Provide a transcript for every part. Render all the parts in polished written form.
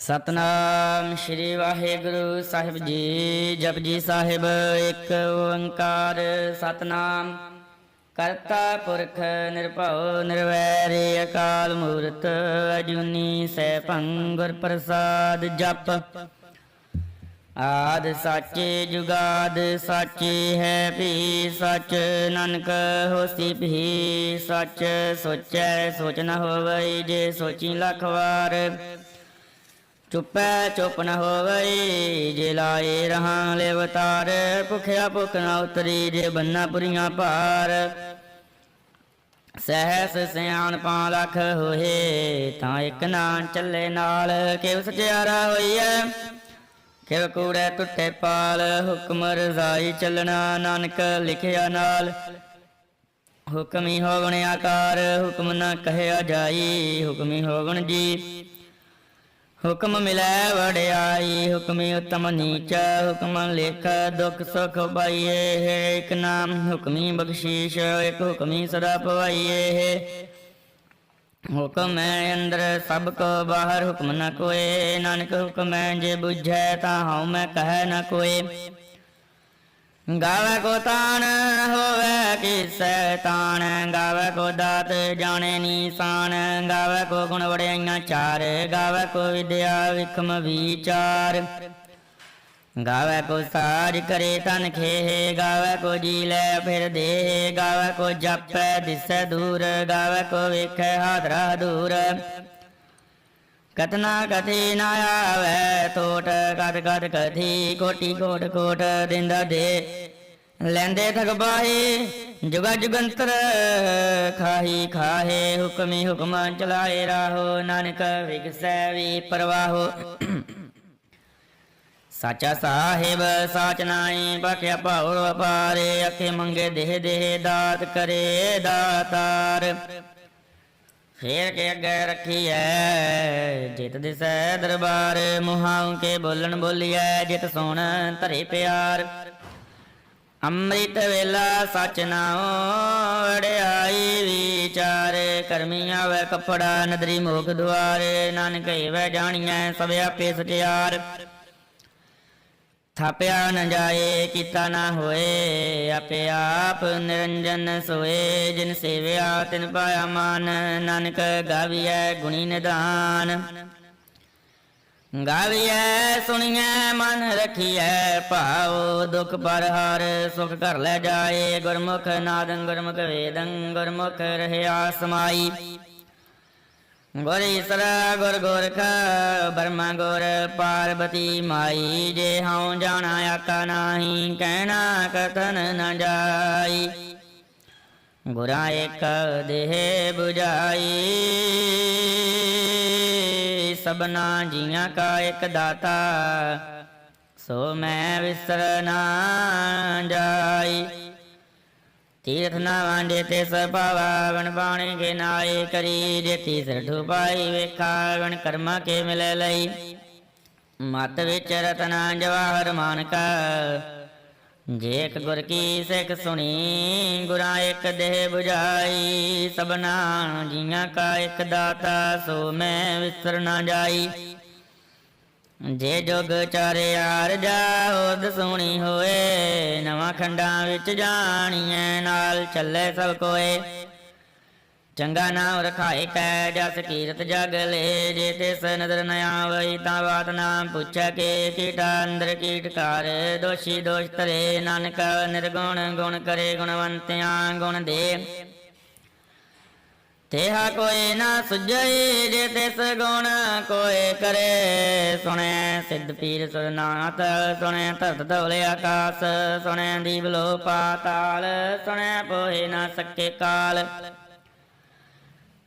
सतनाम श्री वाहिगुरु साहिब जी। जपजी साहिब एक ओंकार सतनाम। करता पुरख निरभव निर्वैर अकाल मूरत अजूनी सैभं गुर प्रसाद जप। आद साचे जुगाद साचे है भी सच नानक होसी भी सच। सोचै सोच न होवई जे सोची लख वार। चुपै चुप न होवई जे लाए रहां ले अवतार। भुखिया भुख न उतरी जे बन्ना पुरियां पार। सहस सियाणपां लख होए तां एक ना चले नाल। किव सचियारा होईए किव कूड़े टुटे पाल। हुक्म रजाई चलना नानक लिखिया नाल। हुक्मी होवण आकार हुक्म न कहया जाई। हुक्मी होवण जी हुक्म मिलै वड़ियाई। हुक्मी उत्तम नीच हुक्म लिख दुख सुख पाइए है। एक नाम हुक्मी बख्शीश एक हुक्मी सदा पवाइए है। हुक्म है अंदर सब को बाहर हुक्म न कोय। नानक हुक्म है जे बुझै ता हऊँ मैं कह न कोय। गावे को तान होवे किसै तान। गावे को दात जाने निशान। गावे को गुण वड़ियाइयां चार। गावे को विद्या विक्रम विचार। गावे को साज करे तन खेह। गावे को जी लै फिर देह। गावे को जपै दिसै दूर। गावे को वेखै हादरा दूर। कतना कथी न आवे टोट कद कद कथी। कोटि कोट कोट दिंदा दे लैंदे थक बाहे। जुगा जुगंतर खाही खाहे। हुक्मी हुक्म चलाए राहो नानक विगसै भी परवाहो। साचा साहिब साच नाई बख्या भाव अपारे। अखे मंगे देह देह दात करे दातार। फेर के अगे रखी है जित दिसै दरबार। मुहां के बोलन बोलिए जित सुन धरे प्यार। अमृत वेला सच नाओ वड़ियाई विचार। करमी आवे कपड़ा नदरी मोख द्वार। नानक एवै जानिए सब आपे सचियार। थाप्या न जाए किता न होए आपे आप निरंजन सोए। जिन सेव्या तिन पाया मान। नानक गाविए गुणी निधान। गाविए सुनिए मन रखिए भाव। दुख पर हार सुख कर ले जाए। गुरमुख नादं गुरमुख वेदं गुरमुख रहया समाई। गुर ईसर गुर गोरख ब्रह्मा गुर पार्वती माई। जे हऊँ जाना आका नाही कहना कथन न जाई। गुरा एक देह बुझाई सबना जियां का एक दाता। सो मैं विसर ना जाई। तीर्थ न वांडे तिस पावा वन पाणी के नाए करी। जे तीसर ठुपाई वेखा वन कर्मा के मिले लई। मत विच रतना जवाहर मानका। जेक गुर की सिख सुनी गुरा एक देह बुझाई। सबना जियां का एक दाता सो मैं विसर न जाई। जे जुग चारे यार जा होद सोहनी होए। नवां खंडां विच जाणीए नाल चले सब कोए। चंगा नाम रखाए कै जस कीरत जग ले। जे तिस नजर न आवई तां बात नाम पुछै के। कीटा अंदर कीटकार दोषी दोष तरे। नानक निर्गुण गुण करे गुणवंतियां गुण दे। तेहा कोई ना सुझई जे तिस गुण कोई करे। सुने सिद्ध पीर सुरनाथ सुने धरत धौले आकाश। सुने दीप लो पाताल सुने पोहे ना सके काल।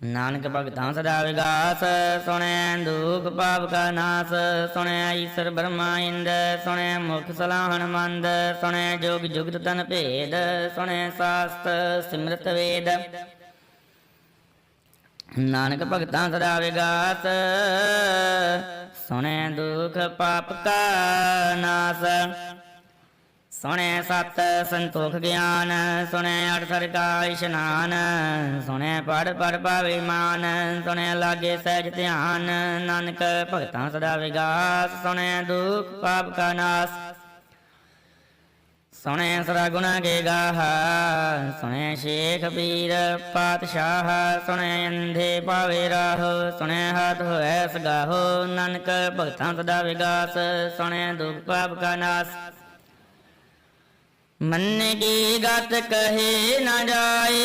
नानक भगतां सदा विगास सुने दुख पाप का नाश। सुने ईश्वर ब्रह्मा इंद सुने मुख सलाहन मंद। सुने जुग जुगत तन भेद सुने शास्त्र सिमरत वेद। नानक भगतां सदा विगास सुने दुख पाप का नाश। ਸੁਣੈ ਸਤ ਸੰਤੋਖ ਗਿਆਨ, ਸੁਣੈ ਅਠ ਸਰ ਕਾ ਇਸ਼ਨਾਨ, ਸੁਣੈ ਪੜ ਪੜ ਪਾਵੇ ਮਾਨ, ਸੁਣੈ ਲਾਗੇ ਸਹਿਜ ਧਿਆਨ, ਨਾਨਕ ਭਗਤਾਂ ਸਦਾ ਵਿਗਾਸ, ਸੁਣੈ ਦੁਖ ਪਾਪ ਕਾ ਨਾਸ, ਸੁਣੈ ਸਦਾ ਗੁਣਾ ਕੇ ਗਾਹਾ, ਸੁਣੈ ਸ਼ੇਖ ਪੀਰ ਪਾਤਸ਼ਾਹ, ਸੁਣੈ ਅੰਧੇ ਪਾਵੇ ਰਾਹ, ਸੁਣੈ ਹੱਥ ਹੋਇ ਸਗਾਹੋ, ਨਾਨਕ ਭਗਤਾਂ ਸਦਾ ਵਿਗਾਸ, ਸੁਣੈ ਦੁਖ ਪਾਪ ਕਾ ਨਾਸ। मन की गत कहे न जाए,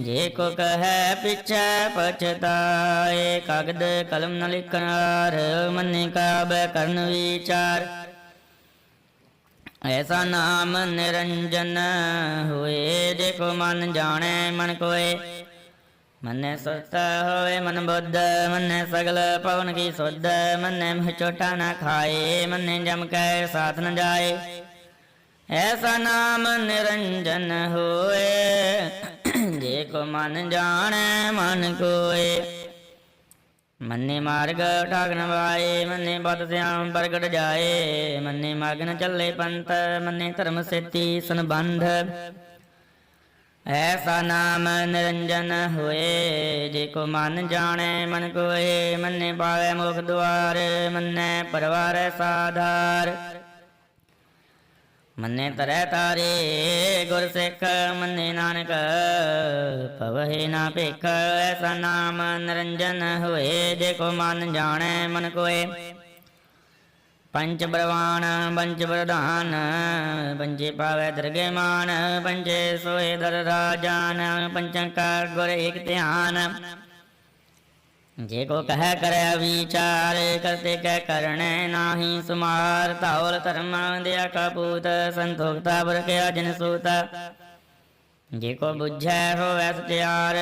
जे को कहे पिछे पछताए, कागद कलम न लिखनार, मन का करन विचार, ऐसा नाम निरंजन हुए, जे को मन जाने मन कोय, मन सुत होए मन बुद्ध, मन सगल पवन की सुध, मन मुँह चोटा न खाए, मन जम के साथ न जाए, ऐसा नाम निरंजन होए, जे को मन जाने मन कोय, मन्ने मार्ग ठाकन वाए, मन्ने बद श्याम प्रगट जाए, मन्ने मगन चले पंथ, मन्ने धर्म सेती संबंध, ऐसा नाम निरंजन होए, जे को मन जाने मन कोय, मन्ने पावे मुख द्वार, मन्ने परवार साधार, मन्ने तरह तारे गुर सिख, मन्ने नानक पवहे ना भिख, ऐसा नाम निरंजन होए, जे को मन जाने मन कोय, पंच ब्रवान पंच प्रधान, पंचे पावे दरगे मान, पंचे सोए दर राजान, पंचकार गुर एक ध्यान, जे को कह करे विचार, करते कह करने नाही सुमार, तावल धर्म दया कपूत, संतोखता बर के जन सूत, जे को बुझै हो सत्यार,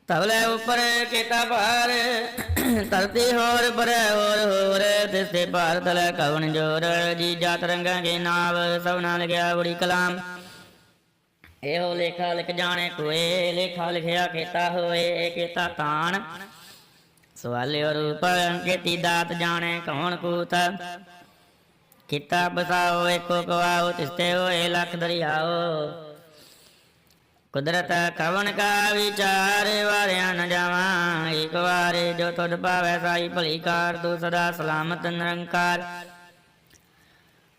तवले ऊपर केता पार, धरती होर पर होर, तिसते पार तले कवन जोर, जी जात रंगा के नाव, सब नाल गया बड़ी कलाम, एहो लेखा लिख जाने कोय, लेखा लिखिया केता होए, केता तान, सवाले रूप अंकेती दात जाने कौन कूत, किता बसाओ एको कवाओ, तिसते होए लख दरियाओ, कुदरत कवन का विचार, वारिया न जावा एक बार, जो तुझ पावै साई भली कार, तू सदा सलामत निरंकार,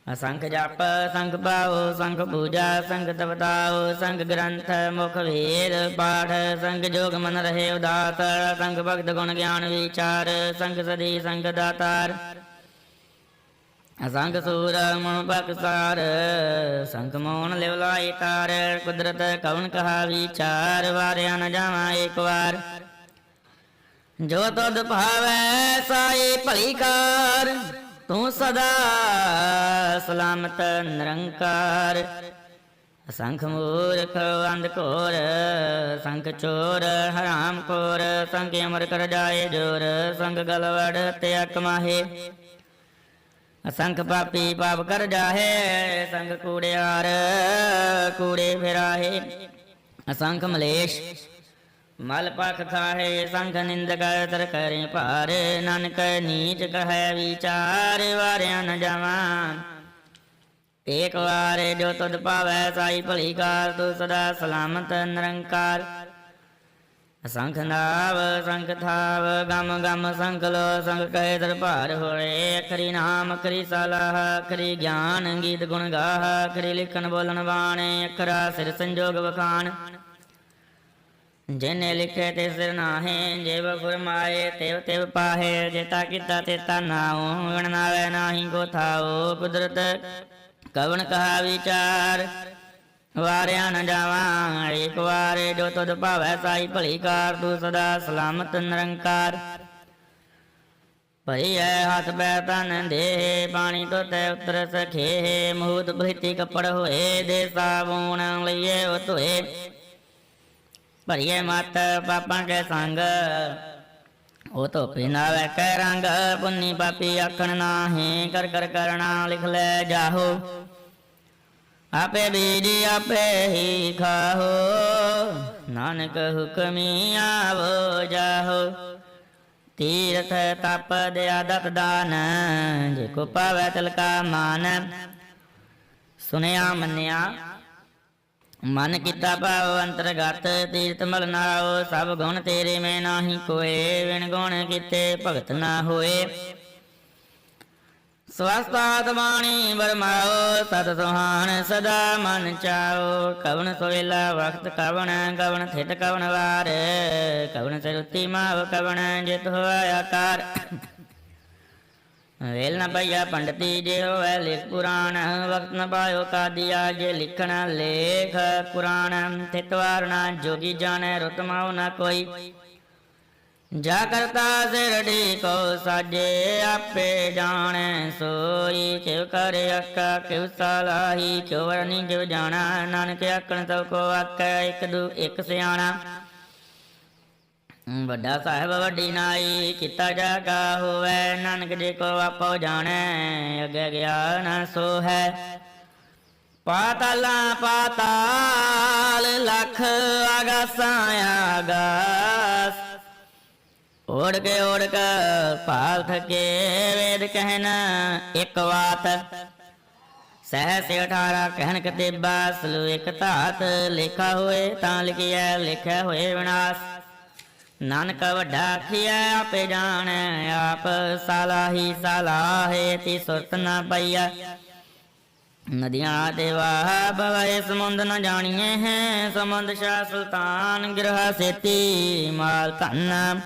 असंख जप संख पाओ, संख पूजा संख तपताओ, संख ग्रंथ मुख वेद पाठ, संख जोग मन रहे उदास, संख भक्त गुण ज्ञान विचार, संख सदी संख दातार, असंख सूर मुन पकसार, संख मोहन लिवलाई तार, कुदरत कवन कहा विचार, वारिया न जावा एक बार, जो तुध भावै साई भली कार, तू सदा सलामत निरंकार, संख मूर्ख अंधकोर, संख चोर हराम खोर, संख अमर कर जाए जोर, संख गलवड़ त्याग माहे, असंख पापी पाप कर जाहे, संख कूड़ियार कूड़े फिराहे, असंख मलेश मल पख खाहे, संख निंदक तर करे पार, नानक नीच कहे विचार, वारिया न जावा एक बार, जो तुध पावै साई भली कार, तू सदा सलामत निरंकार, संख नाव संख थाव गम गम संख लो, संख कहे दरबार होए, अखरी नाम अखरी सलाह, अखरी ज्ञान गीत गुण गाह, अखरी लिखन बोलन बाणे, अखरा सिर संजोग बखान, जिन्हें लिखे ते सिर नाहे, जेव फुरमाए तेव तेव पाहे, जेता किता तेता नाओ, गणनावे नाही को थाओ, कुदरत कवन कहा विचार, वारिया न जावा एक बार, जो तुध पावै साई भली कार, तू सदा सलामत निरंकार, भई है हाथ पै तन देह, पानी तो तै उतर सखे, मुहूत भृति कपड़ होए, दे साबून लइए धोए, भरिए मत पापा के संग, ओ तो पिनावे कै रंग, पुन्नी पापी आखण नाहे, कर कर करना लिख ले जाहो, आपे बीजी आपे ही खाहो, नानक हुक्मी आवो जाहो, तीर्थ तप दया दत दान, जेको पावै तिलका मान, ਸੁਨਿਆ ਮੰਨਿਆ ਮਨ ਕੀਤਾ ਭਾਵ ਅੰਤਰਗਤ। ਤੀਰਥ ਮਲ ਨਾਉ ਸਭ ਗੁਣ ਤੇਰੇ ਮੈਂ ਨਾਹੀ ਕੋਏ। ਵਿਣ ਗੁਣ ਕੀਤੇ ਭਗਤ ਨਾ ਹੋਏ। ਸਵਸਤਾਤ ਬਾਣੀ ਬਰਮਾਓ ਸਤ ਸੁਹਾਨ ਸਦਾ ਮਨ ਚਾਓ। ਕਵਣ ਸੋਵੇਲਾ ਵਕਤ ਕਵਣ ਕਵਣ ਥਿਤ ਕਵਣ ਵਾਰ। ਕਵਣ ਸਰੁਤੀ ਮਾਵ ਕਵਣ ਜਿਤ ਹੋਇਆ ਆਕਾਰ। ਵੇਲ ਨ ਪਈਆ ਪੰਡਤੀ ਜੇ ਹੋਵੇ ਲਿਖ ਪੁਰਾਣ। ਵਕਤ ਨ ਪਾਇਓ ਕਾਦੀਆ ਜੇ ਲਿਖਣ ਲੇਖ ਕੁਰਾਨ। ਥਿਤ ਵਾਰ ਨਾ ਜੋਗੀ ਜਾਣੈ ਰੁਤ ਮਾਉ ਨਾ ਕੋਈ। ਜਾ ਕਰਤਾ ਸਿਰੜੀ ਕੋ ਸਾਜੇ ਆਪੇ ਜਾਣੈ ਸੋਈ। ਕਿਵ ਕਰ ਆਕਾ ਕਿਵ ਸਲਾਹੀ ਕਿਉ ਵਰਨੀ ਕਿਵ ਜਾਣਾ। ਨਾਨਕ ਆਖਣ ਸਭ ਕੋ ਆਖੈ ਇੱਕ ਦੂ ਇੱਕ ਸਿਆਣਾ। ਵੱਡਾ ਸਾਹਿਬ ਵੱਡੀ ਨਾਈ ਕੀਤਾ ਜਾ ਕਾ ਹੋਵੈ। ਨਾਨਕ ਜੇ ਕੋ ਆਪੋ ਜਾਣੈ ਅੱਗੇ ਗਿਆਨ ਸੋ ਹੈ। ਪਾਤਾਲਾਂ ਪਾਤਾਲ ਲੱਖ ਆਗਾਸਾਂ ਆਗਾਸ। ਓੜ ਕੇ ਭਾਲ ਥਕੇ ਵੇਦ ਕਹਿਨ ਇੱਕ ਵਾਤ। ਸਹਿ 18 ਕਹਿਣ ਕਤੇਬਾ ਸਲੂ ਇੱਕ ਧਾਤ। ਲੇਖਾ ਹੋਏ ਤਾਂ ਲਿਖਿਆ ਲਿਖਿਆ ਹੋਏ ਵਿਨਾਸ਼। ਨਾਨਕ ਵੱਡਾ ਆਖਿਆ ਆਪੇ ਜਾਣੈ ਆਪ। ਸਾਲਾਹੀ ਸਾਲਾਹੇ ਤੀ ਸੁਰਤ ਨਾ ਪਈਆ। ਨਦੀਆਂ ਤੇ ਵਾਹ ਬਵੈ ਸਮੁੰਦ ਨ ਜਾਣੀਏ ਹੈ। ਸਮੁੰਦ ਸ਼ਾਹ ਸੁਲਤਾਨ ਗਿਰਹਾ ਸੇਤੀ ਮਾਲ ਧਨ।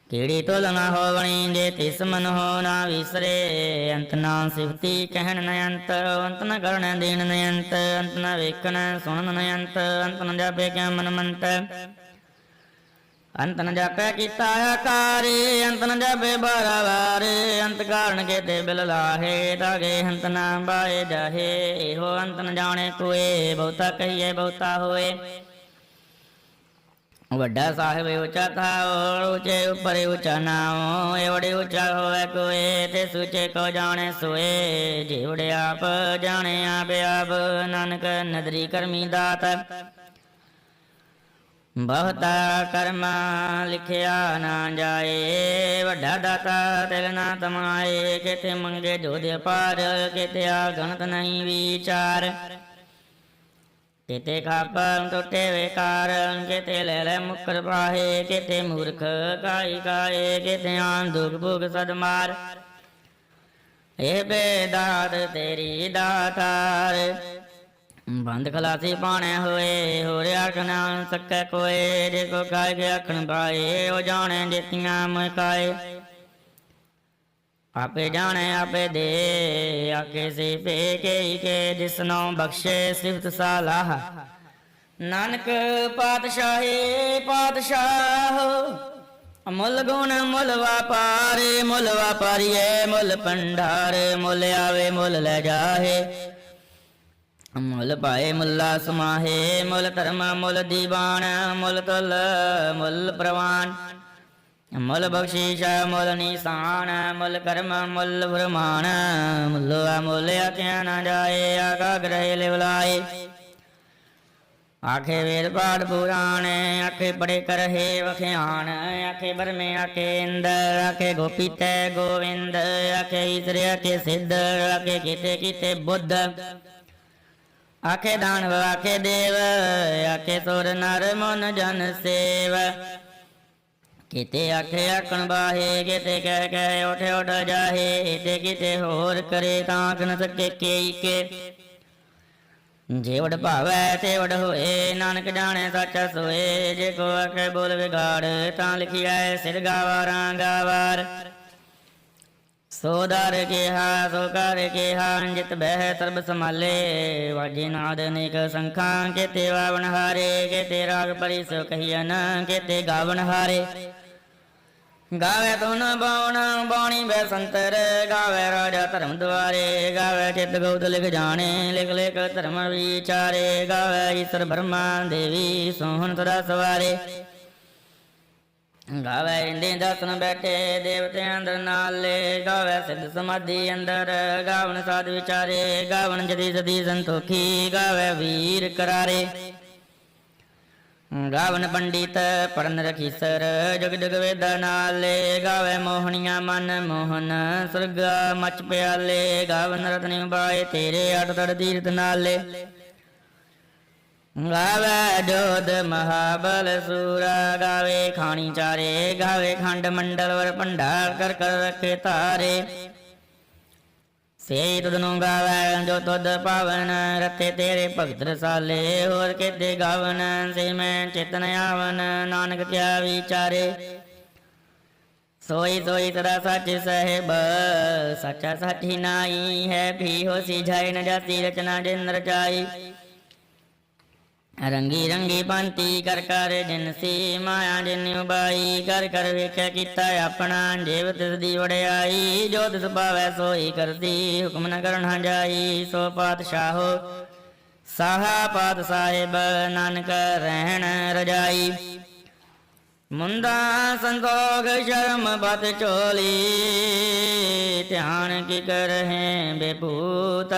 ਕਿਹੜੀ ਤੁਲ ਨਾ ਹੋਵਣੀ ਜੇ ਤਿਸ ਮਨ ਹੋ ਨਾ ਵਿਸਰੇ। ਅੰਤ ਨਾ ਸਿਫਤੀ ਕਹਿਣ ਨ ਅੰਤ। ਅੰਤ ਨ ਕਰਨ ਦੇਣ ਨ ਅੰਤ। ਅੰਤ ਨ ਵੇਖਣ ਸੁਣਨ ਨ ਅੰਤ। ਅੰਤ ਨ ਜਾਪੇ ਕਿਆ ਮਨ ਮੰਤ। ਅੰਤ ਨ ਜਾਪੈ ਕੀਤਾ ਆਕਾਰ। ਅੰਤ ਨ ਜਾਪੇ ਬਾਰਾਵਾਰ। ਅੰਤ ਕਾਰਨ ਕੇਤੇ ਬਿਲ ਲਾਹੇ। ਤਾਗੇ ਹੰਤ ਨਾ ਬਾਏ ਜਾਹੇ। ਇਹੋ ਅੰਤ ਨ ਜਾਣੇ ਕੋਏ। ਬਹੁਤਾ ਕਹੀਏ ਬਹੁਤਾ ਹੋਏ। ਵੱਡਾ ਸਾਹਿਬ ਉੱਚਾ ਥਾਉ ਉੱਚੇ ਉੱਪਰ ਉੱਚਾ ਨਾਉ। ਏਵੜੇ ਉੱਚਾ ਹੋਵੇ ਕੋਏ ਤੇ ਸੁਚੇ ਕੋ ਜਾਣੇ ਸੋਏ। ਜਿਵੜੇ ਆਪ ਜਾਣੇ ਆਪ ਆਪ ਨਾਨਕ ਨਦਰੀ ਕਰਮੀ ਦਾਤ। ਬਹੁਤਾ ਕਰਮਾ ਲਿਖਿਆ ਨਾ ਜਾਏ। ਵੱਡਾ ਦਾਤਾ ਤਿਲ ਨਾ ਤਮਾਏ। ਕਿਤੇ ਮੰਗੇ ਜੋਧਿ ਪਾਰ ਕਿਤੇ ਆ ਗਣਤ ਨਹੀਂ ਵਿਚਾਰ। ਕਿਤੇ ਖਾਪਨ ਟੁੱਟੇ ਵੇਕਾਰ ਕਿਤੇ ਲੈ ਲੈ ਮੁਕਰ ਪਾਹੇ। ਕਿਤੇ ਮੂਰਖ ਕਾਈ ਕਾਏ ਕਿਤੇ ਆਨ ਦੁਖ ਭੁਖ ਸਦ ਮਾਰ। ਇਹ ਬੇਦਾਤ ਤੇਰੀ ਦਾਤਾਰ। ਬੰਦ ਖਲਾਸੀ ਪਾਣੇ ਹੋਏ ਹੋਰ ਆਖ ਨਾ ਸਕੈ ਕੋਏ। ਜੇ ਕੋ ਕਾਇ ਕੇ ਆਖਣ ਪਾਏ ਉਹ ਜਾਣੇ ਦਿੱਤੀਆਂ ਮੁਕਾਏ। ਆਪੇ ਜਾਣੇ ਆਪੇ ਦੇ ਆਕੇ ਸੇ ਪੇ ਕੇ ਜਿਸਨੋ ਬਖਸ਼ੇ ਸਿਫਤ ਸਾਲਾਹ। ਨਾਨਕ ਪਾਤਸ਼ਾਹੇ ਪਾਤਸ਼ਾਹ ਮੁੱਲ ਗੁਣ ਮੁੱਲ ਵਾਪਾਰ। ਮੁੱਲ ਵਾਪਾਰੀਏ ਮੁੱਲ ਭੰਡਾਰ। ਮੁੱਲ ਆਵੇ ਮੁੱਲ ਲੈ ਜਾਹੇ। ਮੁੱਲ ਪਾਏ ਮੁੱਲਾ ਸਮਾਹੇ। ਮੁੱਲ ਧਰਮ ਮੁੱਲ ਦੀਵਾਨ। ਮੁੱਲ ਤੁਲ ਮੁੱਲ ਪ੍ਰਵਾਨ। ਮੁੱਲ ਬਖਸ਼ੀਸ਼ ਮੁੱਲ ਨਿਸ਼ਾਨ। ਮੁੱਲ ਕਰਮ ਮੁੱਲ ਫਰਮਾਨ। ਮੁੱਲ ਮੁੱਲ ਆਖਿਆ ਨਾ ਜਾਏ। ਆਗਾ ਗ੍ਰਹਿ ਲਿਵਲਾਏ। ਆਖੇ ਵੇਦ ਪਾਠ ਪੁਰਾਣ। ਆਖੇ ਪੜੇ ਕਰਹੇ ਵਖਿਆਨ। ਆਖੇ ਬਰਮੇ ਆਖੇ ਇੰਦਰ। ਆਖੇ ਗੋਪੀ ਤੈ ਗੋਵਿੰਦ। ਆਖੇ ਈਸ਼ਰ ਆਖੇ ਸਿੱਧ। ਆਖੇ ਕੀਤੇ ਕੀਤੇ ਬੁੱਧ। ਆਖੇ ਦਾਨਵ ਆਖੇ ਦੇਵ। ਆਖੇ ਸੁਰ ਨਰ ਮਨ ਜਨ ਸੇਵ। ਕਿਤੇ ਆਖੇ ਆਖਣ ਬਾਹੇ। ਕਿਤੇ ਕਹਿ ਕਹਿ ਉਠ ਉਠ ਜਾਹੇ। ਤੇ ਕਿਤੇ ਹੋਰ ਕਰੇ ਤਾਂ ਆਖ ਨ ਸਕੇ ਕੇਈ ਕੇ। ਜੇ ਵਡ ਭਾਵੈ ਤੇ ਵਡ ਹੋਏ। ਨਾਨਕ ਜਾਣੇ ਸੱਚ ਸੋਏ। ਜੇ ਕੋ ਆਖੇ ਬੋਲ ਵਿਗਾੜ ਤਾਂ ਲਿਖਿਆ ਸਿਰ ਗਾਵਾਰਾਂ ਗਾਵਾਰ। ਸੋ ਦਰ ਕਿਹਾ ਸੋ ਕਰ ਕਿਹਾ ਜਿਤ ਬਹਿ ਸਰਬ ਸੰਭਾਲੇ। ਵਾਜੇ ਨਾਦ ਅਨੇਕ ਸੰਖਾਂ ਕਿਤੇ ਵਾਵਣ ਹਾਰੇ। ਕਿਤੇ ਰਾਗ ਪਰੀ ਸੋ ਕਹੀਨ ਕਿਤੇ ਗਾਵਣ ਹਾਰੇ। ਗਾਵੇ ਤੁਨ ਬਾਉਣ ਬਾਣੀ ਬੈ ਸੰਤਰ। ਗਾਵੇ ਰਾਜਾ ਧਰਮ ਦੁਆਰੇ। ਗਾਵੇ ਚਿਤ ਗਉਤ ਲਿਖ ਜਾਣੇ ਲਿਖ ਲਿਖ ਧਰਮ ਵਿਚਾਰੇ। ਗਾਵੇ ਈਸ਼ਰ ਬ੍ਰਹਮਾ ਦੇਵੀ ਸੋਹਣ ਸਦਾ ਸਵਾਰੇ। ਗਾਵੇ ਇੰਦੇ ਦਸਨ ਬੈਠੇ ਦੇਵਤੇ ਅੰਦਰ ਨਾਲੇ। ਗਾਵੇ ਸਿੱਧ ਸਮਾਧੀ ਅੰਦਰ। ਗਾਵਣ ਸਾਧ ਵਿਚਾਰੇ। ਗਾਵਣ ਜਦੀ ਸਦੀ ਸੰਤੋਖੀ। ਗਾਵੇ ਵੀਰ ਕਰਾਰੇ। ਗਾਵਨ ਪੰਡਿਤ ਪੜਨ ਰਖੀਸਰ ਜਗ ਜਗ ਵੇਦਾਂ ਨਾਲੇ। ਗਾਵੇ ਮੋਹਣੀਆਂ ਮਨ ਮੋਹਨ ਸੁਰਗ ਮਚ ਪਿਆਲੇ। ਗਾਵਨ ਰਤਨ ਬਾਏ ਤੇਰੇ ਅਠ ਤੜ ਤੀਰਥ ਨਾਲੇ। ਗਾਵੇ ਜੋਧ ਮਹਾਬਲ ਸੂਰਾ ਗਾਵੇ ਖਾਣੀ ਚਾਰੇ। ਗਾਵੇ ਖੰਡ ਮੰਡਲ ਵਰ ਭੰਡਾਰ ਕਰ ਕਰ ਰਖੇ ਧਾਰੇ। ਸੇ ਤੁਧ ਨੂੰ ਗਾਵੈ ਜੋ ਤੁਧ ਪਾਵਨ ਰਤੇ ਤੇਰੇ ਭਗਤ ਰਸਾਲੇ। ਹੋਰ ਕਿਤੇ ਗਾਵਨ ਸੇ ਮੈਂ ਚਿਤਨ ਆਵਨ ਨਾਨਕ ਕਿਆ ਵਿਚਾਰੇ। ਸੋਈ ਸੋਈ ਸਦਾ ਸੱਚ ਸਾਹਿਬ ਸੱਚਾ ਸਾਚੀ ਨਾਈ ਹੈ। ਵੀ ਹੋਸੀ ਜਾਇ ਨ ਜਾਤੀ ਰਚਨਾ ਜਿਨ ਰਚਾਈ। ਰੰਗੀ ਰੰਗੀ ਪੰਤੀ ਕਰ ਕਰ ਜਿਨਸੀ ਮਾਇਆ ਜਿਨ ਉਬਾਈ। ਕਰ ਕਰ ਵੇਖਿਆ ਕੀਤਾ ਆਪਣਾ ਜੀਵ ਤਿਸ ਦੀ ਵਡਿਆਈ। ਜੋ ਤਿਸ ਭਾਵੈ ਸੋਈ ਕਰਦੀ ਹੁਕਮ ਨ ਕਰਨਾ ਜਾਈ। ਸੋ ਪਾਤਸ਼ਾਹੋ ਸਾਹਾ ਪਾਤ ਸਾਹਿਬ ਨਾਨਕ ਰਹਿਣ ਰਜਾਈ। ਮੁੰਦਾ ਸੰਤੋਖ ਸ਼ਰਮ ਬਤ ਝੋਲੀ ਧਿਆਨ ਕੀ ਕਰਹਿ ਬੇਭੂਤ।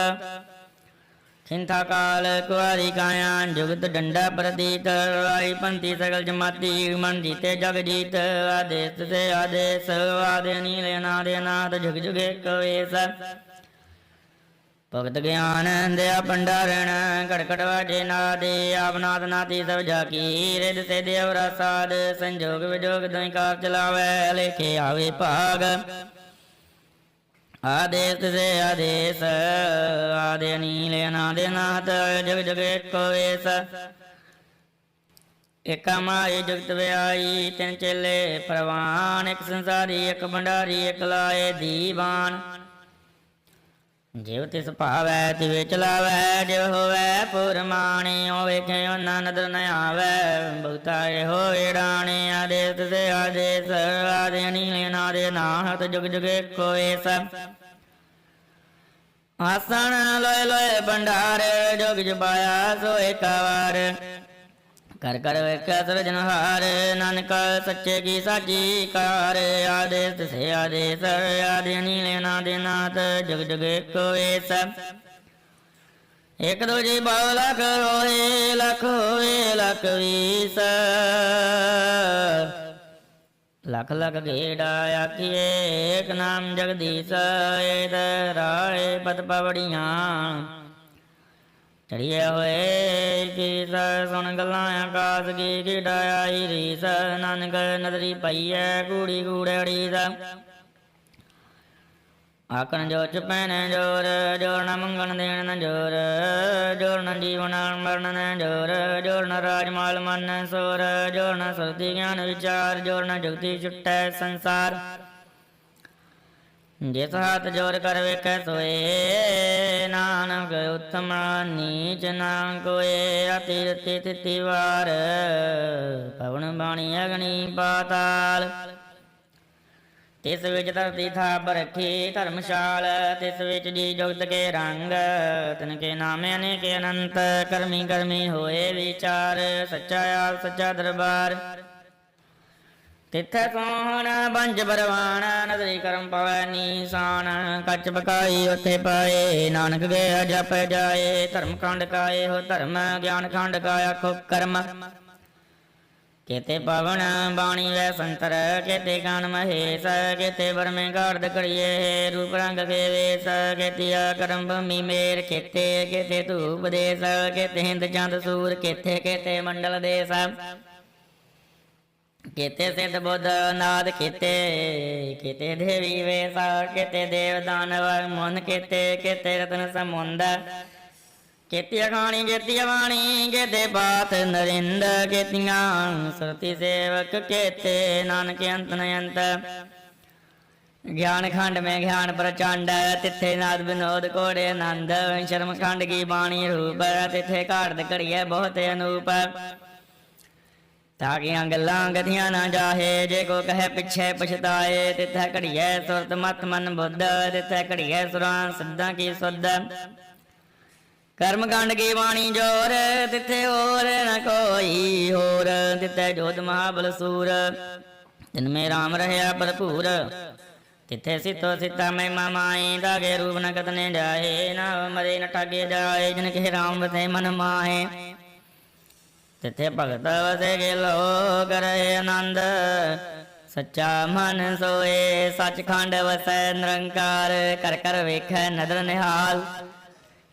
ਖਿੰਥਾ ਕਾਲ ਕੁਆਰੀ ਕਾਇਆ ਜੁਗਤ ਡੰਡਾ ਪ੍ਰਤੀਤ। ਰਾਈ ਪੰਥੀ ਸਗਲ ਜਮਾਤੀ ਮਨ ਜੀਤੇ ਜਗ ਜੀਤ। ਆਦੇਸ ਸੇ ਆਦੇਸ ਆਦੇ ਨੀਲੇ ਨਾਦੇ ਨਾਦ ਜੁਗ ਜੁਗ ਏਕ ਵੇਸ। ਭਗਤ ਗਿਆਨ ਦਿਆ ਭੰਡਾਰਣ ਕੜਕੜ ਵਾਜੇ ਨਾਦੇ। ਆਪ ਨਾਦ ਨਾਤੀ ਸਭ ਜਾਕੀ ਰਿਦ ਸੇ ਦੇਵ ਰਸਾਦ। ਸੰਜੋਗ ਵਿਜੋਗ ਦੋਇ ਕਾਰ ਚਲਾਵੈ ਲੇਖੇ ਆਵੇ ਭਾਗ। ਆਦੇਸ ਸੇ ਆਦੇਸ ਆਦੇ ਨੀਲੇ ਨਾਦੇ ਨਾਥ ਜਗ ਜਗ ਏਕੋ ਵੇਸ। ਏਕਾ ਮਾਈ ਜਗਤ ਵਿਆਈ ਤਿੰਨ ਚੇਲੇ ਪ੍ਰਵਾਨ। ਇੱਕ ਸੰਸਾਰੀ ਇੱਕ ਭੰਡਾਰੀ ਇੱਕ ਲਾਏ ਦੀਵਾਨ। ਜਿਵ ਤਿਸ ਭਾਵੈ ਤਿਵੇਂ ਚਲਾਵੈ। ਜਿਵ ਹੋਵੈ ਪੁਰਮਾਣੀ ਓ ਵੇਖੇ ਉਹਨਾਂ ਨਦਰ ਨ ਆਵੈ। ਬਹੁਤਾ ਇਹੋ ਏੜਾਣੇ ਆਦੇਸ ਸੇ ਆਦੇਸ ਆਦੇ ਨੀਲੇ ਨਾਦੇ ਨਾਥ ਜਗ ਜਗ ਏਕੋ ਵੇਸ। ਆਸਣ ਲੋਏ ਲੋਏ ਭੰਡਾਰ ਜੋਗ ਜਪਾਇਆ ਸੋ ਏਕਾ ਵਾਰ। ਕਰ ਕਰ ਵੇਖਿਆ ਸਿਰਜਣਹਾਰ ਨਾਨਕ ਸੱਚੇ ਕੀ ਸਾਚੀ ਕਾਰ। ਆਦੇਸ ਸੇ ਆਦੇਸ ਆਦੇ ਨੀਲੇ ਨਾਦੇ ਨਾਥ ਜਗ ਜਗ ਏਕੋ ਵੇਸ। ਇੱਕ ਦੂਜੀ ਬਹੁ ਲੱਖ ਹੋਏ ਲੱਖ ਹੋਏ ਲੱਖ ਵੀਸ। ਲੱਖ ਲੱਖ ਗੇੜਾ ਆਖੀਏ ਏਕ ਨਾਮ ਜਗਦੀਸ਼। ਏਦ ਰਾਏ ਪਤ ਪਵੜੀਆਂ ਚੜੀਏ ਹੋਏ ਕੀਸ। ਸੁਣ ਗੱਲਾਂ ਆਕਾਸ ਕੀ ਗੇੜਾ ਆਈ ਰੀਸ। ਨਾਨਕ ਨਦਰੀ ਪਈਐ ਕੂੜੀ ਕੂੜੜੀ ਦਾ। ਆਖਣ ਜੋ ਚੁਪੈਨ ਜੋਰ ਜੋਰ ਨ ਮੰਗਣ ਦੇਣ ਨ ਜੋਰ। ਜੋਰ ਨ ਜੀਵਨ ਮਰਨ ਨ ਜੋਰ। ਜੋਰ ਨ ਰਾਜਮਾਲ ਮਨ ਸੋਰ। ਜੋਰ ਨ ਸੁਰਤੀ ਗਿਆਨ ਵਿਚਾਰ। ਜੋਰ ਨ ਜੁਗਤੀ ਛੁਟੈ ਸੰਸਾਰ। ਜਿਸ ਹੱਥ ਜੋਰ ਕਰ ਵੇਖੈ ਸੋਏ ਨਾਨਕ ਉਤਮ ਨੀਚ ਨਾ ਕੋਏ। ਅਤੀ ਰਤੀ ਤਿਤੀ ਵਾਰ ਪਵਨ ਬਾਣੀ ਅਗਨੀ ਪਾਤਾਲ। ਤਿਸ ਵਿੱਚ ਧਰਤੀ ਥਾਪ ਰੱਖੀ ਧਰਮਸ਼ਾਲ। ਤਿਸ ਵਿੱਚ ਜੀ ਜੁਗਤ ਕੇ ਰੰਗ ਤਿਨ ਕੇ ਨਾਮੇ ਅਨੇਕ ਅਨੰਤ। ਕਰਮੀ ਕਰਮੀ ਹੋਏ ਵਿਚਾਰ ਸੱਚਾ ਆਪ ਸੱਚਾ ਦਰਬਾਰ। ਤਿੱਥੈ ਸੋਹਣ ਬੰਜ ਬਰਵਾਨ ਨਦਰੀ ਕਰਮ ਪਵੈ ਨੀਸਾਨ। ਕੱਚ ਪਕਾਈ ਉੱਥੇ ਪਾਏ ਨਾਨਕ ਗਿਆ ਜਪ ਜਾਏ। ਧਰਮ ਖੰਡ ਕਾਏ ਹੋ ਧਰਮ ਗਿਆਨ ਖੰਡ ਕਾ ਆਖੋ ਕਰਮ। ਕੇਤੇ ਪਵਨ ਬਾਣੀ ਵੈ ਸੰਤਰ ਕੇਤੇ ਗਾਨ ਮਹੇਸ਼। ਕੇਤੇ ਬਰਮੇ ਗਾਰਦ ਕਰੀਏ ਰੂਪ ਰੰਗ ਕੇ ਵੇਸ। ਕੇਤੀਆ ਕਰਮ ਭੂਮੀ ਮੇਰ ਕੇਤੇ ਕੇਤੇ ਧੂਪ ਦੇਸ। ਕੇਤੇ ਹਿੰਦ ਚੰਦ ਸੂਰ ਕੇਤੇ ਕੇਤੇ ਮੰਡਲ ਦੇਸ। ਕੇਤੇ ਸਿੱਧ ਬੁੱਧ ਨਾਦ ਕੇਤੇ ਕੇਤੇ ਦੇਵੀ ਵੇਸ। ਕੇਤੇ ਦੇਵ ਦਾਨਵ ਮਨ ਕੇਤੇ ਕੇਤੇ ਰਤਨ ਸਮੁੰਦ। ਕੇਤੀਆ ਖਾਣੀ ਕੇਤੀਆ ਬਾਣੀ ਕੇਤੇ ਬਾਤ ਨਰਿੰਦ। ਕੇਤੀਆਂ ਸੁਰਤੀ ਸੇਵਕ ਕੇਤੇ ਨਾਨਕ ਅੰਤ ਨ ਅੰਤ। ਗਿਆਨ ਖੰਡ ਮੈਂ ਗਿਆਨ ਪ੍ਰਚੰਡ ਤਿੱਥੇ ਨਾਦ ਵਿਨੋਦ ਕੋੜੇ ਆਨੰਦ। ਸ਼ਰਮ ਖੰਡ ਕੀ ਬਾਣੀ ਰੂਪ ਤਿੱਥੇ ਘਾੜਦ ਘੜੀਐ ਬਹੁਤ ਅਨੂਪ। ਤਾਕੀਆਂ ਗੱਲਾਂ ਗਧੀਆਂ ਨਾ ਜਾਹੇ ਜੇ ਕੋ ਕਹੇ ਪਿੱਛੇ ਪਛਤਾਏ। ਤਿੱਥੇ ਘੜੀਐ ਸੁਰਤ ਮਤ ਮਨ ਬੁੱਧ ਤਿੱਥੇ ਘੜੀਐ ਸੁਰਾਂ ਸਿੱਧਾਂ ਕੀ ਸੁਧ। ਕਰਮ ਕਾਂਡ ਕੀ ਬਾਣੀ ਜੋਰ ਤਿੱਥੇ ਹੋਰ ਨ ਕੋਈ ਹੋਰ। ਤਿੱਥੇ ਜੋਧ ਮਹਾਬਲ ਸੂਰ ਤਿਨ ਮੇ ਰਾਮ ਰਹਿਆ ਭਰਪੂਰ। ਤਿੱਥੇ ਸਿੱਤੋ ਸਿੱਤਾ ਮਹਿਮਾ ਮਾਏ ਦਾਗੇ ਰੂਪ ਨ ਕਤਨੇ ਜਾਏ। ਨਾ ਮਰੇ ਨ ਠਾਗੇ ਜਾਏ ਜਿਨ ਕੇ ਰਾਮ ਵਸੇ ਮਨ ਮਾਹੇ। ਤਿਥੇ ਭਗਤ ਵਸੇ ਕੇ ਲੋਕ ਰਹੇ ਆਨੰਦ। ਸੱਚਾ ਮਨ ਸੋਏ ਸੱਚਖੰਡ ਵਸੈ ਨਿਰੰਕਾਰ। ਕਰ ਕਰ ਵੇਖੈ ਨਦਰ ਨਿਹਾਲ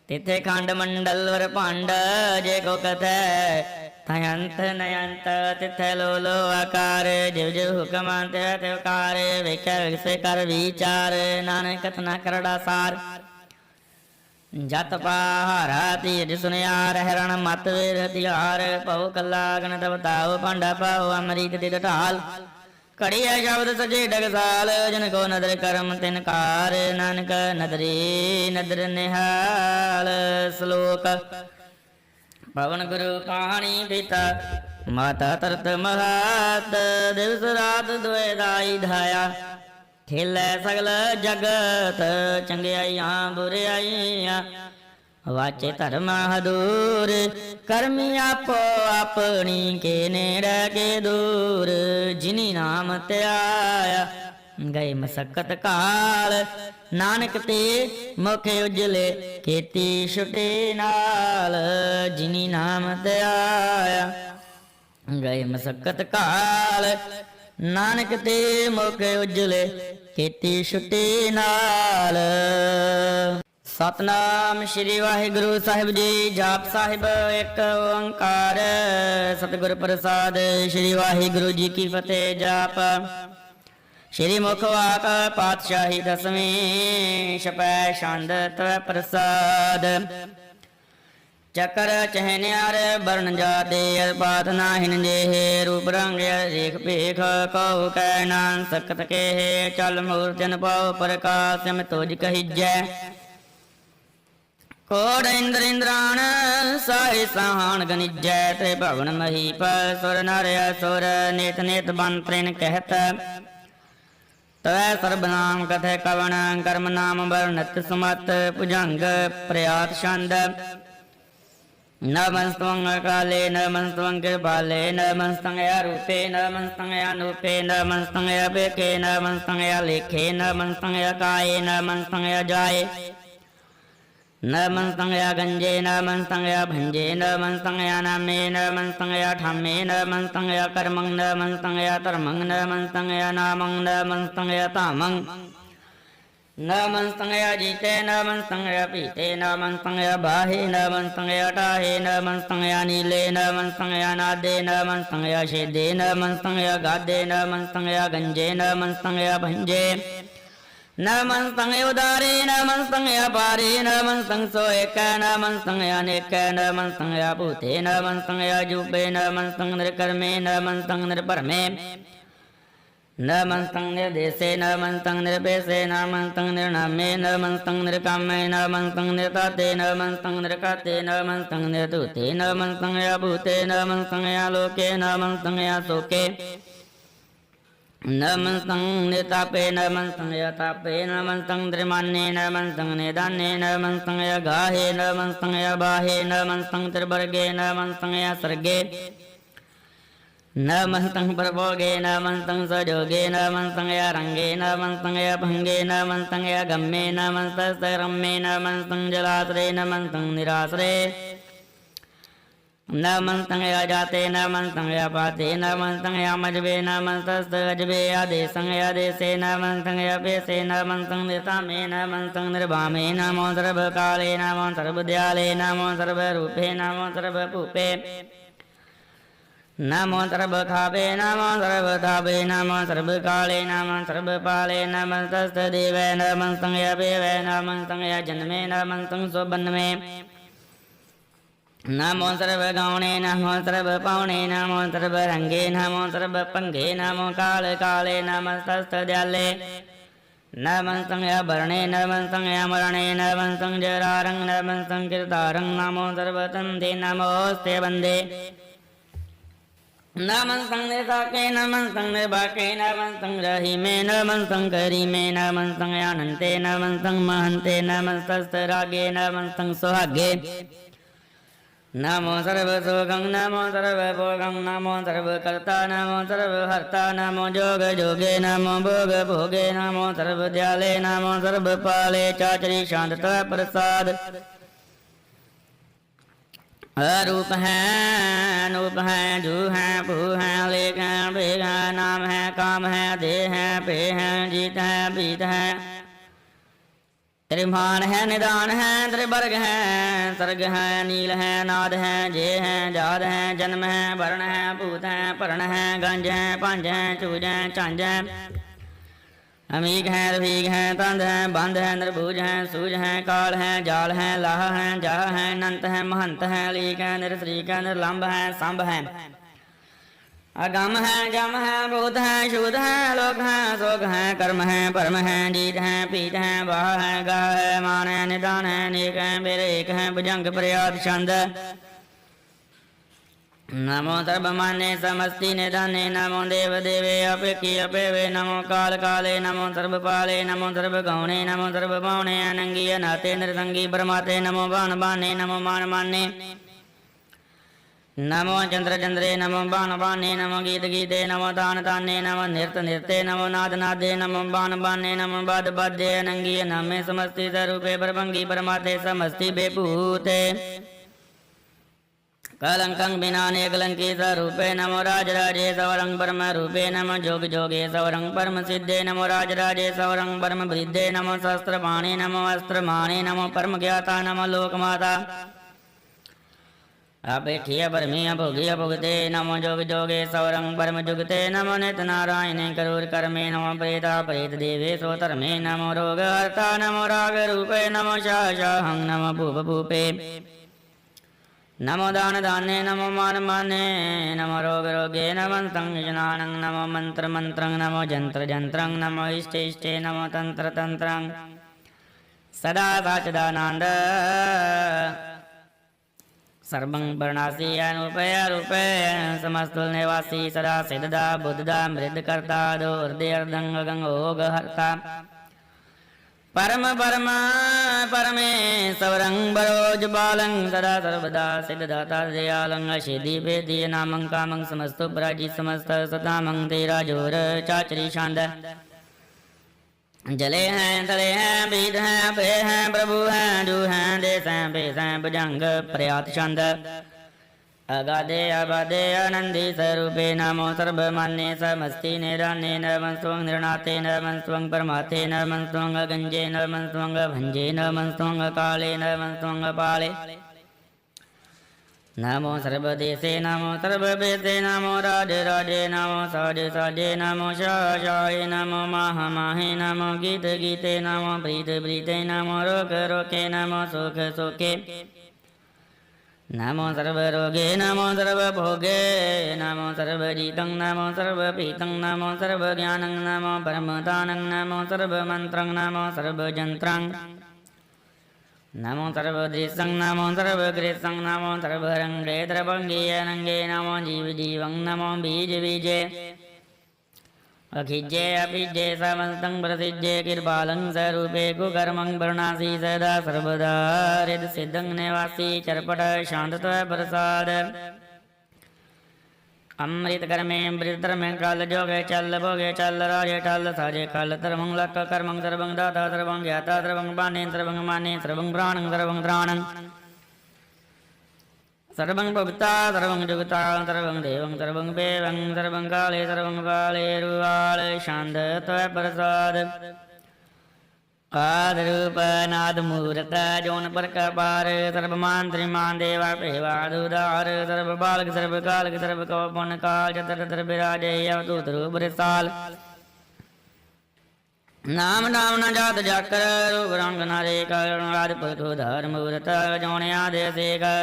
ਤਿਥੇ ਖੰਡ ਮੰਡਲ ਵਰ ਭਾਂਡ। ਜੇ ਕੋ ਕਥੈ ਥਯੰਤ ਨਯੰਤ ਤਿਥੈ ਲੋ ਲੋ ਆਕਾਰ। ਜਿਵ ਜਿਵ ਹੁਕਮ ਤਿਵ ਤਿਵ ਕਾਰ। ਵੇਖੈ ਵਿਗਸੇ ਕਰ ਵਿਚਾਰ ਨਾਨਕ ਕਥਨਾ ਕਰੜਾ ਸਾਰ। ਜਤ ਪਾਹਾਰਾ ਤੀਜ ਸੁਨਿਆਰ ਹੈਰਣ ਮਤ ਵੇਰ ਹਥਿਆਰ। ਭਉ ਕੱਲਾ ਗਣਤ ਬਤਾਓ ਭਾਂਡਾ ਪਾਓ ਅਮਰੀਕ ਦੇ ਢਾਲ। ਘੜੀਐ ਸ਼ਬਦ ਸਜੇ ਡਗਸਾਲ ਜਨ ਕੋ ਨਦਰ ਕਰਮ ਤਿਨ ਕਾਰ। ਨਾਨਕ ਨਦਰੀ ਨਦਰ ਨਿਹਾਲ। ਸ਼ਲੋਕ ਪਵਨ ਗੁਰੂ ਪਾਣੀ ਪਿਤਾ ਮਾਤਾ ਤਰਤ ਮਹਾਤ। ਦਿਵਸ ਰਾਤ ਦੁਇ ਦਾਈ ਧਾਇਆ ਖੇਲੇ ਸਗਲ ਜਗਤ। ਚੰਗਿਆਈਆਂ ਬੁਰਿਆਈਆਂ ਵਾਚੇ ਧਰਮ ਹਦੂਰ। ਕਰਮੀ ਆਪੋ ਆਪਣੀ ਕੇ ਨੇੜੇ ਕੇ ਦੂਰ। ਜਿਨੀ ਨਾਮ ਧਿਆਇਆ ਗਏ ਮਸਕਤ ਕਾਲ। ਨਾਨਕ ਤੇ ਮੁਖ ਉਜਲੇ ਕੀਤੀ ਛੁਟੇ ਨਾਲ। ਜਿਨੀ ਨਾਮ ਧਿਆਇਆ ਗਏ ਮਸਕਤ ਕਾਲ। ਨਾਨਕ ਤੇ ਮੁਖ ਉਜਲੇ ਕੀਤੀ ਛੁਟੇ ਨਾਲ। ਸਤਨਾਮ ਸ਼੍ਰੀ ਵਾਹਿਗੁਰੂ ਸਾਹਿਬ ਜੀ। ਜਾਪ ਸਾਹਿਬ ਇੱਕ ਓੰਕਾਰ ਸਤਿਗੁਰ ਪ੍ਰਸਾਦ। ਸ਼੍ਰੀ ਵਾਹਿਗੁਰੂ ਜੀ ਕੀ ਫਤਿਹ। ਜਾਪ ਸ਼੍ਰੀ ਮੁਖ ਵਾਕ ਪਾਤਸ਼ਾਹੀ ਦਸਵੀਂ। ਛਪੈ ਛੰਦ ਤਵੈ ਪ੍ਰਸਾਦ। ਚੱਕਰ ਚਹਨਿਆਰ ਬਰਨ ਜਾਤੇ ਬਾਤ ਨਾਹਿਨ ਜੇ। ਰੂਪ ਰੰਗ ਰੇਖ ਭੇਖ ਕਉ ਕੈ ਨਾਨ ਸਕਤ ਕੇ। ਚਲ ਮੂਰਤਿਨ ਪਾਉ ਪ੍ਰਕਾਸ਼ ਸਿਮ ਤੁਜ ਕਹੀਜੈ। ਕੋੜ ਇੰਦਰ ਇੰਦਰਾਣ ਸਾਰੇ ਸਾਹਣ ਗਨਿਜੈ। ਤੇ ਭਵਨ ਮਹੀਪ ਸੁਰ ਨਰ ਅਸੁਰ ਨੇਤ ਨੇਤ ਬਨ ਤ੍ਰਿਨ ਕਹਿਤ। ਤਵੈ ਸਰਬ ਨਾਮ ਕਥੈ ਕਵਣ ਕਰਮ ਨਾਮ ਵਰਨਤ ਸੁਮਤ। ਭੁਜੰਗ ਪ੍ਰਿਆਤ ਛੰਦ। ਨਮਸਤੰ ਕਾਲੇ ਨਮਸਤੰ ਕਿਰਪਾਲੇ ਨਮਸਤੰ ਰੂਪੇ ਨਮਸਤੰ ਅਨੂਪੇ ਨਮਸਤੰ ਅਬੇਕੇ ਨਮਸਤੰ ਲੇਖੇ ਨਮਸਤੰ ਕਾਏ ਨਮਸਤੰ ਜਾਏ ਨਮਸਤੰ ਗੰਜੇ ਨਮਸਤੰ ਭੰਜੇ ਨਮਸਤੰ ਨਾਮੇ ਨਮਸਤੰ ਠਾਮੇ ਨਮਸਤੰ ਕਰਮੰ ਨਮਸਤੰ ਧਰਮੰ ਨਮਸਤੰ ਨਾਮੰ ਨਮਸਤੰ ਧਾਮੰ ਨਮਸਤੰ ਜੀਤੇ ਨਮਸਤੰ ਪੀਤੇ ਨਮਸਤੰ ਬਾਹੇ ਨਮਸਤੰ ਟਾਹੇ ਨਮਸਤੰ ਨੀਲੇ ਨਮਸਤੰ ਨਾਦੇ ਨਮਸਤੰ ਛੇਦੇ ਨਮਸਤੰ ਗਾਦੇ ਨਮਸਤੰ ਗੰਜੇ ਨਮਸਤੰ ਭੰਜੇ ਨਮਸਤੰ ਉਦਾਰੇ ਨਮਸਤੰ ਅਪਾਰੇ ਨਮਸਤੰ ਸੋਇਕ ਨਮਸਤੰ ਅਨੇਕ ਨਮਸਤੰ ਭੂਤੇ ਨਮਸਤੰ ਅਜੂਪੇ ਨਮਸਤੰ ਨਿਰਕਰਮੇ ਨਮਸਤੰ ਨਿਰਭਰਮੇ ਨਮਸਤੰ ਨਿਰਦੇਸੇ ਨਮਸਤੰ ਨਿਰਭੇਸੇ ਨਮਸਤੰ ਨਿਰਨਾਮੇ ਨਮਸਤੰ ਨਿਰਕਾਮੇ ਨਮਸਤੰ ਨਿਰਤਾਤੇ ਨਮਸਤੰ ਨਿਰਕਾਤੇ ਨਮਸਤੰ ਨਿਰਧੂਤੇ ਨਮਸਤੰ ਅਭੂਤੇ ਨਮਸਤੰ ਆਲੋਕੇ ਨਮਸਤੰ ਆਸੋਕੇ ਨਮਸਤੰ ਨਿਤਾਪੇ ਨਮਸਤੰ ਯਤਾਪੇ ਨਮਸਤੰ ਨਿਰਮਾਨੇ ਨਮਸਤੰ ਨਿਦਾਨੇ ਨਮਸਤੰ ਅਗਾਹੇ ਨਮਸਤੰ ਅਬਾਹੇ ਨਮਸਤੰ ਤ੍ਰਿਵਰਗੇ ਨਮਸਤੰ ਅਸਰਗੇ ਨਮਸਤੰ ਪ੍ਰਭੋਗੇ ਨਮਸਤੰ ਸਜੋਗੇ ਨਮਸਤੰ ਰੰਗੇ ਨਮਸਤੰ ਭੰਗੇ ਨਮਸਤੰ ਗੰਮੇ ਨਮਸਤੰ ਰੰਮੇ ਨਮਸਤੰ ਜਲਾਸਰੇ ਨਮਸਤੰ ਨਿਰਾਸਰੇ ਨਮਸਤੰ ਜਾਤੇ ਨਮਸਤੰ ਪਾਤੇ ਨਮਸਤੰ ਮਜਵੇ ਨਮਸਤੰ ਅਜਵੇ ਆਦੇਸੰ ਆਦੇਸੇ ਨਮਸਤੰ ਅਪੇਸੇ ਨਮਸਤੰ ਨਿਤਾਮੇ ਨਮਸਤੰ ਨਿਰਭਾਮੇ ਨਮੋ ਸਰਬ ਕਾਲੇ ਨਮੋ ਸਰਬ ਦਿਆਲੇ ਨਮੋ ਸਰਬ ਰੂਪੇ ਨਮੋ ਸਰਬ ਭੂਪੇ ਨਮੋ ਸਰਬ ਖਾਵੇ ਨਮੋ ਸਰਬ ਧਾਵੇ ਨਮੋ ਸਰਬ ਕਾਲੇ ਨਮੋ ਸਰਬ ਪਾਲੇ ਨਮਸਤੰ ਦੇਵੈ ਨਮਸਤੰ ਅਪੇਵੈ ਨਮਸਤੰ ਜਨਮੇ ਨਮਸਤੰ ਸੁਬਨਮੇ ਨਮੋ ਸਰਬ ਗਾਉਣੇ ਨਮੋ ਸਰਬ ਪਾਉਣੇ ਨਮੋ ਸਰਬ ਰੰਗੇ ਨਮੋ ਸਰਬ ਭੰਗੇ ਨਮੋ ਕਾਲ ਕਾਲੇ ਨਮਸਤੰ ਦਿਆਲੇ ਨਮਸਤੰ ਅਭਰਣੇ ਨਮਸਤੰ ਅਮਰਣੇ ਨਮਸਤੰ ਜਰਾਰੰ ਨਮਸਤੰ ਕਿਰਤਾਰੰ ਨਮੋ ਸਰਬ ਤੰਦੇ ਨਮੋਸਤੇ ਬੰਦੇ ਨਮਸਤੰ ਨਿਰਸਾਕੇ ਨਮਸਤੰ ਨਿਰਭਾਕੇ ਨਮਸਤੰ ਰਹੀਮੇ ਨਮਸਤੰ ਕਰੀਮੇ ਨਮਸਤੰ ਅਨੰਤੇ ਨਮਸਤੰ ਮਹੰਤੇ ਨਮਸਤੰ ਰਾਗੇ ਨਮਸਤੰ ਸੁਹਾਗੇ ਨਮੋ ਸਰਬ ਸੋਗੰ ਨਮੋ ਸਰਬ ਭੋਗੰ ਨਮੋ ਸਰਬ ਕਰਤਾ ਨਮੋ ਸਰਬ ਹਰਤਾ ਨਮੋ ਜੋਗ ਜੋਗੇ ਨਮੋ ਭੋਗ ਭੋਗੇ ਨਮੋ ਸਰਬ ਦਿਆਲੇ ਨਮੋ ਸਰਬ ਪਾਲੇ ਚਾਚਰੀ ਸ਼ਾਂਤ ਪ੍ਰਸਾਦ रूप है अनूप है जू है भू है लेख है वेग है नाम है काम है देह है पे है जीत है बीत है त्रिभान है निदान है त्रिवर्ग है सर्ग है नील है नाद है जे है जाद है जन्म है वर्ण है भूत है पर्ण है गंज है पंज है चूज है झंझ है अमीक है रवीक है तंद है बंद है निर्भुज है सूज है काल है जाल है लाह है जाह है नंत है महंत है लीक है निरश्रीक है निर्लंब है संभ है अगम है जम है भूत है शुद्ध है लोक है शोक है कर्म है परम है जीत है पीत है वाह है गाह है मान है निदान है नेक है बेरेक है भुजंग प्रयाद छंद नमो सर्वमान्य समस्ति निधाने नमो देव देवे अपेक्षी अपेवे नमो काल काले नमो सर्वपाले नमो सर्वगौणे नमो सर्वभावने अनंगी अनाथे नृसंगी ब्रह्माते नमो बाण बाणे नमो मान माने नमो चंद्र चंद्रे नमो बाण बाणे नमो गीत गीते नमो तान ताने नमो नृत्य नृत्य नमो नाद नादे नमो बाण बाणे नमो बाद बाध्ये अनंगी नमे समस्ति स्वरूपे ब्रह्मंगी ब्रह्माते समस्ति बेभूते कलंकं बिनाने कलंकी स्वरूपे नमो राजराजे सवरंग परम रूपे नमो जोग जोगे सवरंग परम सिद्धे नमो राजराजे सवरंग परम वृद्धे नमो शस्त्रपाणे नमो अस्त्रमाणे नमो परम ज्ञाता नमो लोकमाता अपेक्षीय परमीय भोगीय भुगते नमो जोग जोगे सवरंग परम जुगते नमो नित नारायणे करूर कर्मे नमो प्रेता प्रेत देवे सोतर्मे नमो रोग हर्ता नमो राग रूपे नमो शाहं नमो भूप भूपे नमो दान दाने नमो मान माने नमो रोग रोगे नमो संजनानं नमो मंत्र मंत्रं नमो जंत्र जंत्रं नमो इष्टे इष्टे नमो तंत्र तंत्रं सदा साचिदानंद सर्वं वर्णासी अनुपय रूपे समस्तुल निवासी सदा सिद्धदा बुद्धदा मृदकर्ता दोर्देर्दंग गंगोग हर्ता परम परम परमेश्वरं बरोज बालं सदा सर्वदा सिद्धदाता दयालं अशेदी वेदी नामं कामं समस्तो पराजी समस्त सतामं तेरा जोर चाचरी शांद जले हैं तले हैं बीत हैं पे हैं प्रभु हैं जो हैं देश हैं पेश हैं भुजंग प्रयात छंद अगाधे अबाधे आनंदी स्वरूपे नमो सर्वमान्ये समस्ति निरान्ये नमः स्वं निर्णाते नमः स्वं परमाते नमः स्वं गंजे नमः स्वं भंजे नमः स्वं काले नमः स्वं पाले नमो सर्वदेशे नमो सर्ववेदे नमो राजे राजे नमो साजे साजे नमो शाय नमो माहे नमो गीत गीते नमो प्रीत प्रीते नमो रोक रोके नमो सुख सुखे नमो सर्वरोगे नमो सर्वभोगे नमो सर्वजीतं नमो सर्वपीतं नमो सर्वज्ञानं नमो परमदानं नमो सर्वमन्त्रं नमो सर्वजन्त्रं नमो सर्वदृशं नमो सर्वकृतं नमो सर्वरङ्गे द्रवङ्गे अनङ्गे नमो जीवजीवं नमो बीज बीजे अखिज्ये अभिज्ये समस्तं प्रसिज्ये कृपालं स्वरूपे कुकर्मं वर्णासी सदा सर्वदा हृद सिद्धं निवासी चरपट शान्तत्व प्रसाद अमृत कर्मे अमृतर्मे काल जोगे चल भोगे चल राजे टल साजे काल सर्वं लक्क कर्मं सर्वं दाता सर्वं ज्ञाता सर्वं पाने सर्वं माने सर्वं प्राणं सर्वं त्राणं सर्वं भुक्ता सर्वं जुगता सर्वं देवं सर्वं पेवं सर्वं काले सर्वं काले रुवाल शांत त्वय प्रसाद आदरूप नाद मूर्त जोन पर कपार सर्वमान त्रिमान देवा पेवा दुदार सर्व बालक सर्व कालक सर्व कौपन काल चतर तर विराजे अवधूत रूप साल नाम नाम न जात जाकर रूप रंग नारे करुणाद पुरु धर्म मूर्त जोने आदेश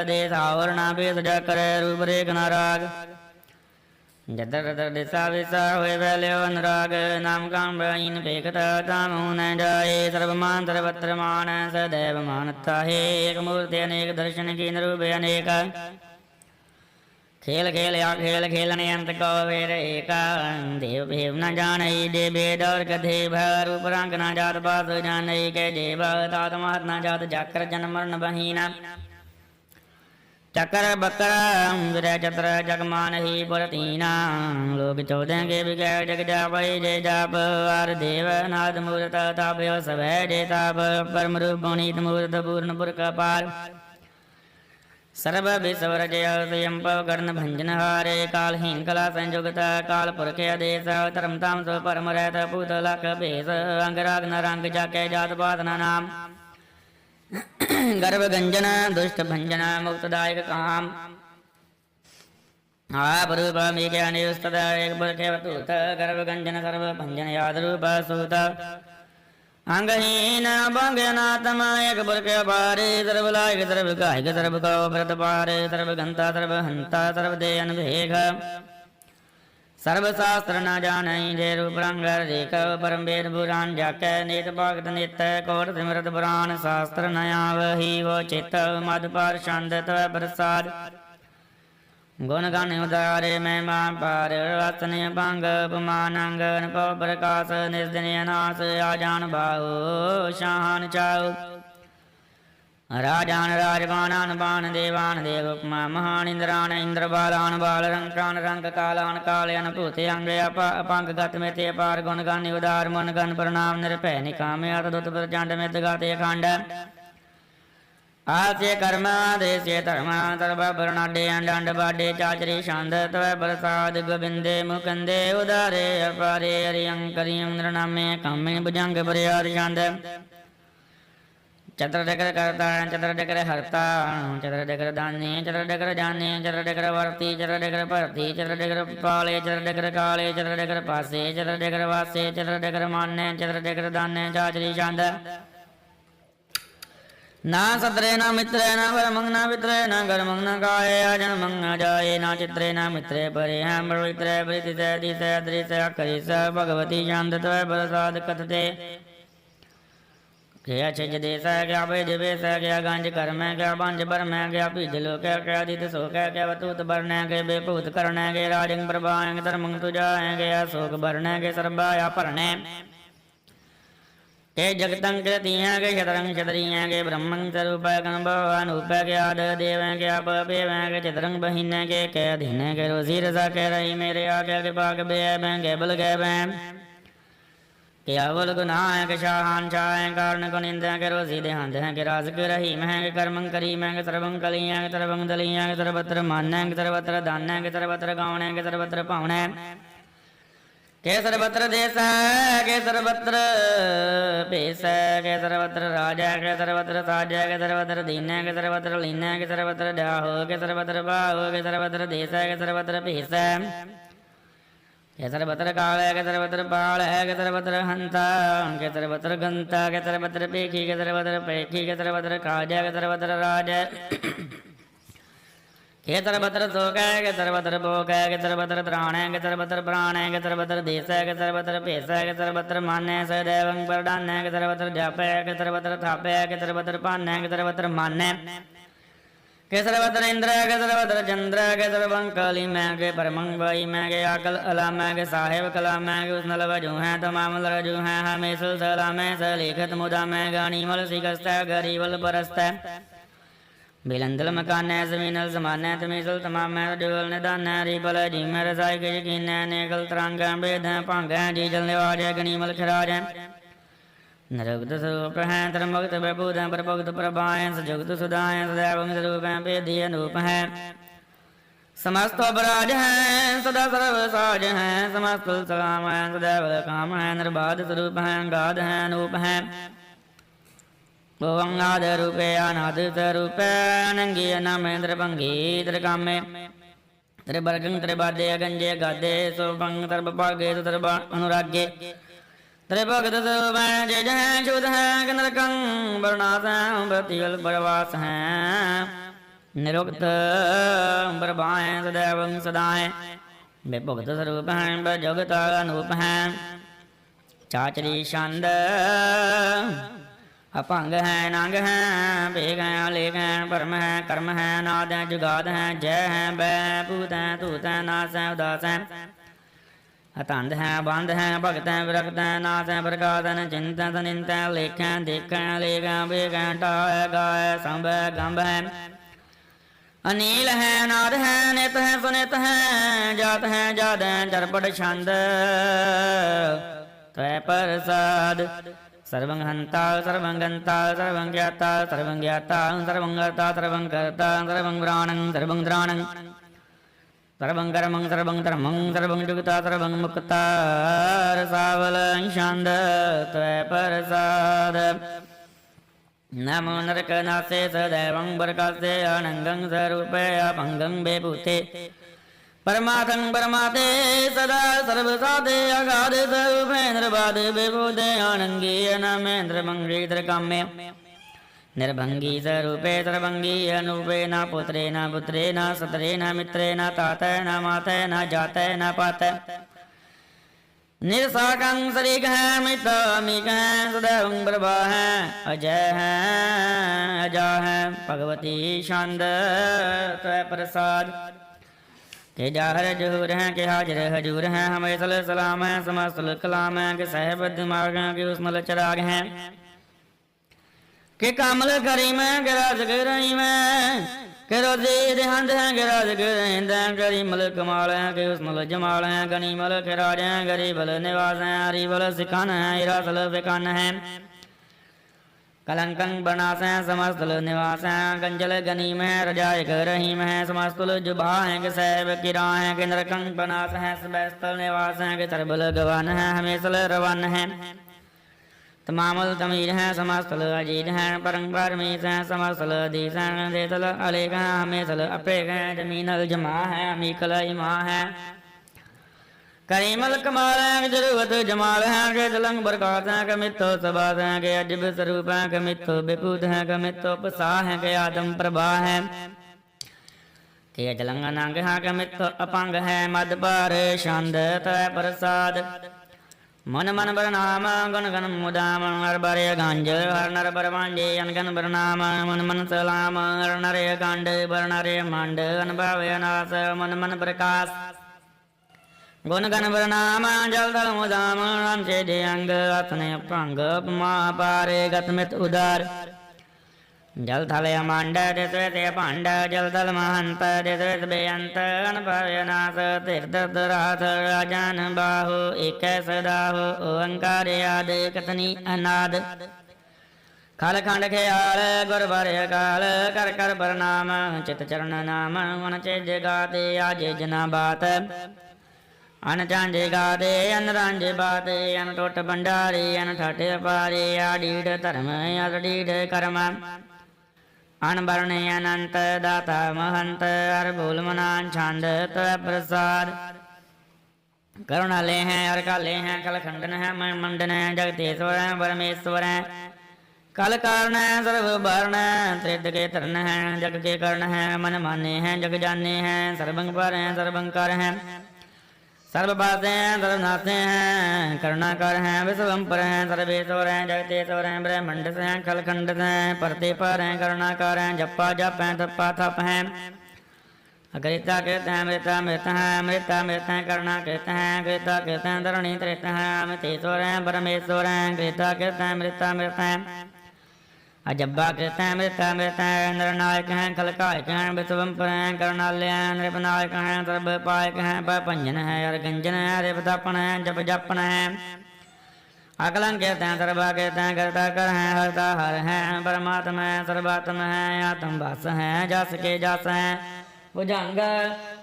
देश आवरण भेद जाकर रूप रेख नाराग जतर ततर दिशा विशा हुए वैल्य अनुराग नाम काम बहीन फेकता काम न जाए सर्वमान सर्वत्र मान सदैव मानता है एक मूर्ति अनेक दर्शन की रूप अनेक खेल खेल या खेल खेलने अंत को वेर एका देव भेव न जानई दे भेद और कथे रूप रंग न जात पास जानई के देव तात महत न जात जाकर जन्म मरण बहीना चक्र बकर विरय चत्र जगमान ही पुरतीना लोक चौदह के विजय जग जापय जय जाप आर देव नाद मूर्त ताप सब जय ताप परम रूप पुनीत मूर्त पूर्ण पुर कपाल ਸਰਬ ਬਿਸਵਰ ਜਯ ਸੰਯਮ ਪਵ ਕਰਨ ਭੰਜਨ ਹਾਰੇ ਕਾਲਹੀਨ ਕਲਾ ਸੰਜੁਗਤ ਕਾਲ ਪੁਰਖ ਆਦੇਸ ਧਰਮ ਤਾਮ ਸੋ ਪਰਮ ਰਹਿਤ ਭੂਤ ਲਖ ਭੇਸ ਅੰਗ ਰਾਗ ਨ ਰੰਗ ਜਾਕੇ ਜਾਤ ਪਾਤ ਨ ਨਾਮ ਗਰਭ ਗੰਜਨ ਦੁਸ਼ਟ ਭੰਜਨ ਮੁਕਤਦਾਇਕ ਕਾਮ आप रूप मीके अनियुस्तद एक पुरखे वतूत गर्भ गंजन सर्व भंजन याद रूप सूत अंगहीन भंगनात्म एक पुरखे पारे सर्व लायक सर्व गायक सर्व कौ भरत पारे सर्व गंता सर्व हंता सर्व देयन भेख सर्व शास्त्र न जानई जे रूप रंग रेख परम वेद पुराण जाके नेत भगत नित्य कोट सिमरत पुराण शास्त्र नयावही वो चित्त मधुपार छंद तव प्रसाद गुण गान उदारे महिमा पार वसन भंग उपमानंग पौ प्रकाश निर्दिन नाश आजान बाहु शाहान चाउ राजान राजबाणान बाण देवान देव उपमा महान इंद्रान इंद्र बालान बाल रंकान रंग कालान कालयन भूते अंग अपंग गत में ते पार गुण गान उदार मन गण प्रणाम निरभय निकामे अतदुत प्रचंड में गाते खंड आस्य कर्म देश्य धर्म सर्व वर्णाडे अंड बाडे चाचरी शांद तव प्रसाद गोविंदे मुकुंदे उदारे अपारे हरियंकरियं नृणामे कामे भुजंग पर्याद शांद चतुर्डकर कर्ता चतुर्डकर हर्ता चतुर्डकर दानी चतुर्डकर जाने चतुर्डकर वर्ती चतुर्डकर परती चतुर्डकर पाले चतुर्डकर काले चतुर्डकर पासे चतुर्डकर वासे चतुर्डकर मान्य चतुर्डकर दाने चाचरी शांद ना सत्रे न मित्रे न परमंग न पित्रे न कर्मंग न काये अजन मंग न जाये न चित्रे न मित्रे परे हम पवित्रे प्रीति से दिसे दृश्य करी स भगवती शांत तव प्रसाद कथते क्या छज देश क्या वेद वेश क्या गंज कर्म क्या बंज बर्म क्या पीजलो क्या दित सो क्या वतूत वर्ण के बेपूत कर्ण के राजंग प्रभाएं धर्मंग तुझा क्या शोक वर्ण के सर्वाया परणे के जगतं कृति हैं के शतरंग क्षत्रि हैं के ब्रह्मं स्वरूप गणभवान उप के आद देव हैं के आप पेव हैं के चित्रंग बहिन हैं के अधीन हैं के रोजी रसा कह रही मेरे आगे के पाक बे हैं के बल गए हैं के अवल गुना हैं के शाहान शाह हैं कारण को निंद हैं के रोजी देहांत हैं के राज के रही हैं के कर्मं करी हैं के सर्वं कली हैं के सर्वं दली हैं के सर्वत्र मान हैं के सर्वत्र दान हैं के सर्वत्र गाँव हैं के सर्वत्र पावन हैं के सर्वत्र देश के सर्वत्र पेश के सर्वत्र राजा के सर्वत्र साज के सर्वत्र दीन के सर्वत्र लीन के सर्वत्र डाहो के सर्वत्र बाहो के सर्वत्र देश के सर्वत्र पेश के सर्वत्र काल के सर्वत्र बाल के सर्वत्र हंता के सर्वत्र गंता के सर्वत्र पेखी के सर्वत्र पेखी के सर्वत्र काज के सर्वत्र राज के सर्वत्र शोक है के सर्वत्र भोग है के सर्वत्र त्राण है के सर्वत्र प्राण है के सर्वत्र देश है के सर्वत्र पेश है के सर्वत्र मान है सदैवं परदान है के सर्वत्र जाप है के सर्वत्र थाप है के सर्वत्र पान है के सर्वत्र मान है के सर्वत्र इंद्र है के सर्वत्र चंद्र है के सर्वं कली में के परमंग वही में के आकल अला में के साहेब कला में के उसनल वजू है तमाम रजू है हमेशल सला में सलिखत मुदा में गानीमल शिकस्त है गरीबल परस्त है बिलंदल मकान है जमीनल समान है तमीसल तमाम है जुगल निदान है रिपल जीम रसाई के यकीन है नेकल तरंग है वेद है भंग है जीजल निवाज है गनीमल खराज है नरगत स्वरूप है धर्मभक्त प्रभुत है प्रभुक्त प्रभा है सजुगत सुधा है सदैव स्वरूप है वेदी अनूप है समस्त अपराज है सदा सर्व साज है समस्त सलाम है सदैव काम है निर्बाध स्वरूप है गाध है अनूप है भुवंगाद रूपे अनाद स्वरूप अनंगी नामेंद्र भंगी त्रिकामे त्रिवर्गं त्रिबादे गंजे गादे सोभंग सर्वभागे सर्व अनुरागे त्रिभगत स्वरूप जय जय शुद्ध है नरकं वर्णास है प्रतिगल प्रवास है निरुक्त प्रभाएं सदैव सदाएं बेभगत स्वरूप है जगत अनूप है चाचरी छंद अपंग है नांग है बेग है लेग है परम है कर्म है नाद है जुगाद है जय है बै भूत है तूत है नाश है उदास है अतंद है बंद है भगत है विरक्त है नाश है प्रकाश है चिंत है निंत है लेख है देख है लेग है बेग है टा है गा है संभ है गंभ है अनील है नाद है नित है सुनित है जात है जाद है चरपट छंद त्वै प्रसाद सर्वं हन्ता सर्वं गन्ता सर्वं ज्ञाता सर्वं ज्ञाता सर्वं कर्ता सर्वं कर्ता सर्वं प्राणं सर्वं त्राणं सर्वं कर्मं सर्वं धर्मं सर्वं जुगता सर्वं मुक्ता रसावलं शान्त त्वय प्रसाद नमो नरकनाथे सदैवं बरकासे अनंगं स्वरूपे अपंगं बेभूते परमार्थं परमाते सदा सर्वसाते अगाधे स्वरूपेन्द्रपादे बेभूते आनंगी नमेन्द्र मंगीन्द्र काम्ये निर्भंगी स्वरूपे सर्वंगी अनूपे न पुत्रे न पुत्रे न सतरे न मित्रे न ताते न माते न जाते न पाते निरसाकं शरीक है मितामिक है सदैवं प्रभा है अजय है अजा है भगवती शांत त्वय प्रसाद के जाहर जहूर हैं के हाजिर हजूर हैं हमें सल सलाम हैं समस्तुल कलाम हैं के सहब दिमाग हैं के उसमल चराग हैं के कामल करीम हैं के राज रहीम हैं के रोजे देहंद हैं के राज हिंद हैं करीमल कमाल हैं के उसमल जमाल हैं गनीमल के राज हैं गरीबल निवास हैं हरीबल सिखान हैं हिरासल विकान हैं कलंकं बनास हैं समस्तुल निवास हैं गंजल गनीम है रजायक रहीम है समस्तुल जुबा हैं के सैब किरा हैं के नरकं बनास हैं सबस्तल निवास हैं के तरबल गवान हैं हमेशल रवान हैं तमामल तमीर हैं समस्तल अजीत हैं परंपर मीस हैं समस्तल अधीस हैं देतल अलेख हैं हमेशल अपेक हैं जमीनल जमा हैं अमीकल इमा हैं करीमल कमाल हैं के जरूरत जमाल हैं के जलंग बरकात हैं के मित्तो सबात हैं के अजब स्वरूप हैं के मित्तो बेपूत हैं के मित्तो पसा हैं के आदम प्रभा हैं के जलंग नंग हैं के मित्तो अपंग हैं मद पर शांत त्वय प्रसाद मन मन बरनाम गुण गण मुदाम हर बरे गांज हर नर बरवांजे अनगन बरनाम मन मन सलाम हर नरे गांड बर नरे मांड अनुभव नास मन मन प्रकाश गुण गण बरनाम जल दल मुदाम राम से दे अंग अपने भंग उपमा पारे गतमित उदार जल थल मांड देते पांड जल दल महंत देते बेअंत अनुभव नास तीर्थ राथ राजन बाहु एक सदाहु ओंकार याद कथनी अनाद खल खंड ख्याल गुर बर काल कर कर बरनाम चित चरण नाम मन चेज गाते आज जना बात अन चांजे गाते अन रांझे बाते अन टोट भंडारी अन ठट पारे आडीढ़ धर्म अडीढ़ कर्म अनबरणे अनंत दाता महंत हर भूल मनान छंद त्वय प्रसाद करुणाले हैं हर काले हैं कल खंडन है मंडन है जगतेश्वर है परमेश्वर है कल कारण है सर्व वर्ण त्रिद के तरण है जग के कर्ण है मन माने हैं जग जाने हैं सर्वं पर हैं सर्वं कर हैं सर्वभाषे हैं सर्वनाथे हैं करुणाकर हैं विश्वम्पर हैं सर्वेश्वर हैं जगतेश्वर हैं ब्रह्मंड से हैं खलखंड से हैं परते पर हैं करुणाकर हैं जप्पा जप हैं तप्पा थप हैं अकृता कहते हैं मृता मृत हैं अमृता मृत हैं करुणा कहते हैं कृता कहते हैं धरणी त्रित हैं अमितेश्वर हैं परमेश्वर हैं कृता कहते हैं मृता मृत हैं अजब्बा कहते हैं मृता मृत हैं नरनायक हैं खलकायक हैं विश्वम्पर हैं करुणालय हैं नृपनायक हैं सर्वपायक हैं पपंजन है अर्गंजन है रिपतापन है जप जपन है अकलं कहते हैं सर्वा कहते हैं करता कर हैं हरता हर हैं परमात्मा है सर्वात्म है आत्म वास है जस के जस हैं भुजंग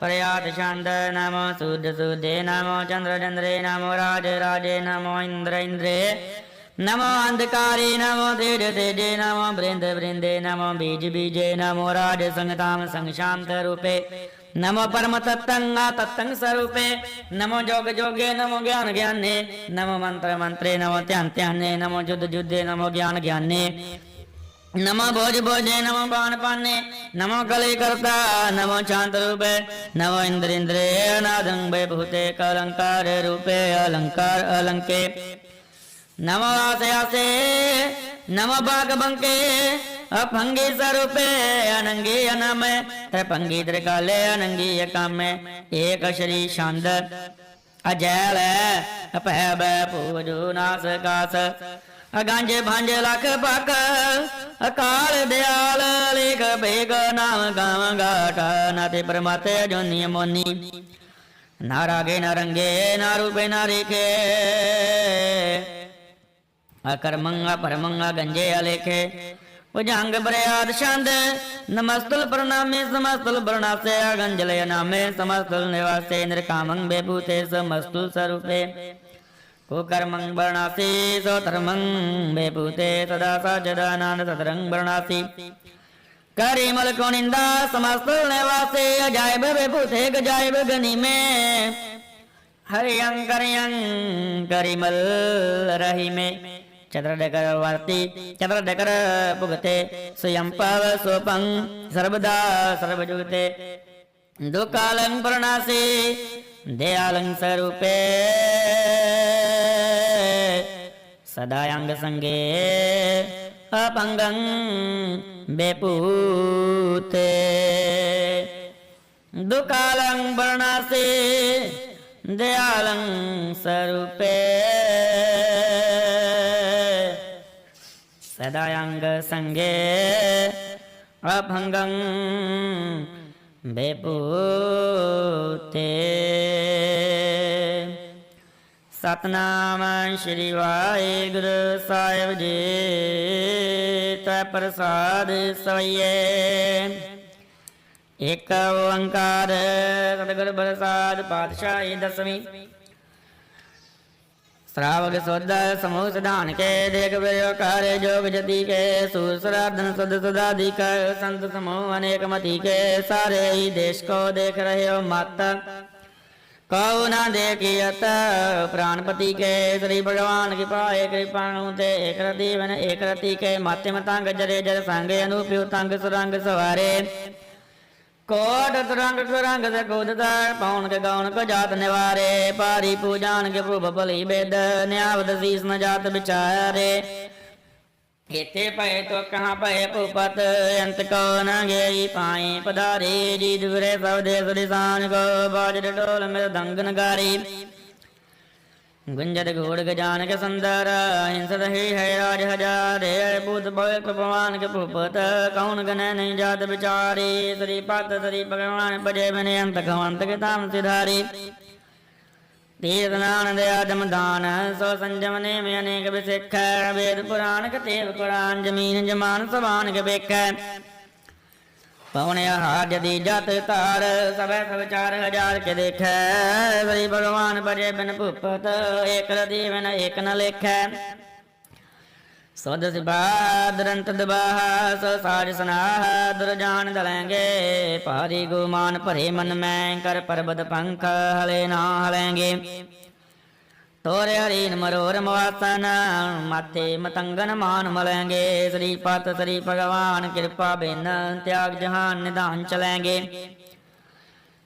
प्रयात शांत नमो शुद्ध शुद्धे नमो चंद्र चंद्रे नमो राज राजे नमो इंद्र इंद्रे नमो अंधकारे नमो तेज तेजे नमो वृंद वृंदे नमो बीज बीजे नमो राज संगताम संग शांत रूपे नमो परम तत्तं तत्तं स्वरूपे नमो जोग जोगे नमो ज्ञान ज्ञाने नमो मंत्र मंत्रे नमो ध्यान ध्याने नमो युद्ध युद्धे नमो ज्ञान ज्ञाने नमो भोज भोजे नमो बाण पाने नमो कले करता नमो शांत रूपे नमो इंद्र इंद्रे अनादं भूते कलंकार रूपे अलंकार अलंके नमो आसे आसे नमो बाग बंके अफंगी स्वरूपे अनंगी अनमे त्रिभंगी त्रिकाले अनंगी अकामे एक श्री छंद अजैल अपैब पूजु नास कास अगंज भंज लख पक अकाल दयाल लेख बेग नाम गाव गाटा नाते परमाते जोनी मोनी ना रागे ना रंगे ना रूपे ना रेखे ਅਕਰਮੰਗਾ ਪਰਮੰਗਾ ਗੰਜੇ ਅਲੇਖੇ ਭੁਜੰਗ ਬਰਿਆਦ ਛੰਦ ਨਮਸਤੁਲ ਪ੍ਰਣਾਮੇ ਸਮਸਤੁਲ ਬਰਣਾਸੇ ਅਗੰਜਲੇ ਨਾਮੇ ਸਮਸਤੁਲ ਨਿਵਾਸੇ ਨਿਰਕਾਮੰ ਬੇਭੂਤੇ ਸਮਸਤੁਲ ਸਰੂਪੇ ਕੁਕਰਮੰ ਬਰਣਾਸੀ ਸੋ ਧਰਮੰ ਬੇਭੂਤੇ ਸਦਾ ਸਜਦਾ ਆਨੰਦ ਸਤਰੰਗ ਬਰਣਾਸੀ ਕਰੀ ਮਲ ਕੋ ਨਿੰਦਾ ਸਮਸਤੁਲ ਨਿਵਾਸੇ ਅਜਾਇਬ ਬੇਭੂਤੇ ਗਜਾਇਬ ਗਨੀਮੇ ਹਰਿਯੰ ਕਰਿਯੰ ਕਰਿਮਲ ਰਹਿਮੇ ਚਤੁਰਡਕਰ ਵਰਤੀ ਚਤੁਰਡਕਰ ਭੁਗਤੇ ਸਯੰ ਪਵ ਸੋਪੰ ਸਰਬਦਾ ਸਰਬ ਜੁਗਤੇ ਦੁਕਾਲੰ ਪ੍ਰਣਾਸੀ ਦਇਆਲੰ ਸਰੂਪੇ ਸਦਾ ਅੰਗ ਸੰਗੇ ਅਪੰਗੰ ਬੇਪੂਤੇ ਦੁਕਾਲੰ ਪ੍ਰਣਾਸੀ ਦਇਆਲੰ ਸਰੂਪੇ ਸਦਾ ਅੰਗ ਸੰਗੇ ਅਭੰਗੰ ਬੇਪੂਤੇ ਸਤਨਾਮ ਸ਼੍ਰੀ ਵਾਹਿਗੁਰੂ ਸਾਹਿਬ ਜੀ ਤੈ ਪ੍ਰਸਾਦ ਸਵਈਏ ਏਕ ਓੰਕਾਰ ਸਤਿਗੁਰ ਪ੍ਰਸਾਦ ਪਾਤਸ਼ਾਹੀ ਦਸਵੀਂ श्रावक शुद्ध समूह सिधान के देख कार्य जोग जति के सुसराधन शुद्ध सुधाधिक संत समूह अनेक मति के सारे ही देश को देख रहे हो मत कहो ना देखियत प्राणपति के श्री भगवान की पाए कृपा एक रति वन एक रति के माध्यम तंग जरे जर संग अनुप्यु तंग सुरंग सवारे कोट तुरंग तुरंग से कूदता पौन के गौन को जात निवारे पारी पूजान के भूप बलि बेद न्यावत शीस न जात बिचारे इथे पए तो कहाँ पए भूपत अंत को न गई पाई पधारे जी दुरे सब देश दिशान को बाज डोल मेरे दंग नगारी गुंजर घोड़ गजान के सुंदर हिंसत ही है राज हजारे भूत भविक भगवान के भूपत कौन गने नहीं जात बिचारी श्री पत श्री भगवान बजे बने अंत खवंत के ताम सिधारी तीर्थ नान दया जम दान सो संजम ने में अनेक विसिख वेद पुराण के तेव कुरान जमीन जमान समान के बेख पवन हार यदि जत तार सब सब 4000 के देख श्री भगवान बजे बिन भूपत एक रति बिन एक न लेख सुध सिबादरंत दबाह सो साज सनाह दुर्जान दलेंगे पारी गुमान भरे मन में कर पर्वत पंख हले ना हलेंगे तोरे हरीन मरोर मवासन माथे मतंगन मान मलेंगे श्री पत श्री भगवान कृपा बिन त्याग जहान निधान चलेंगे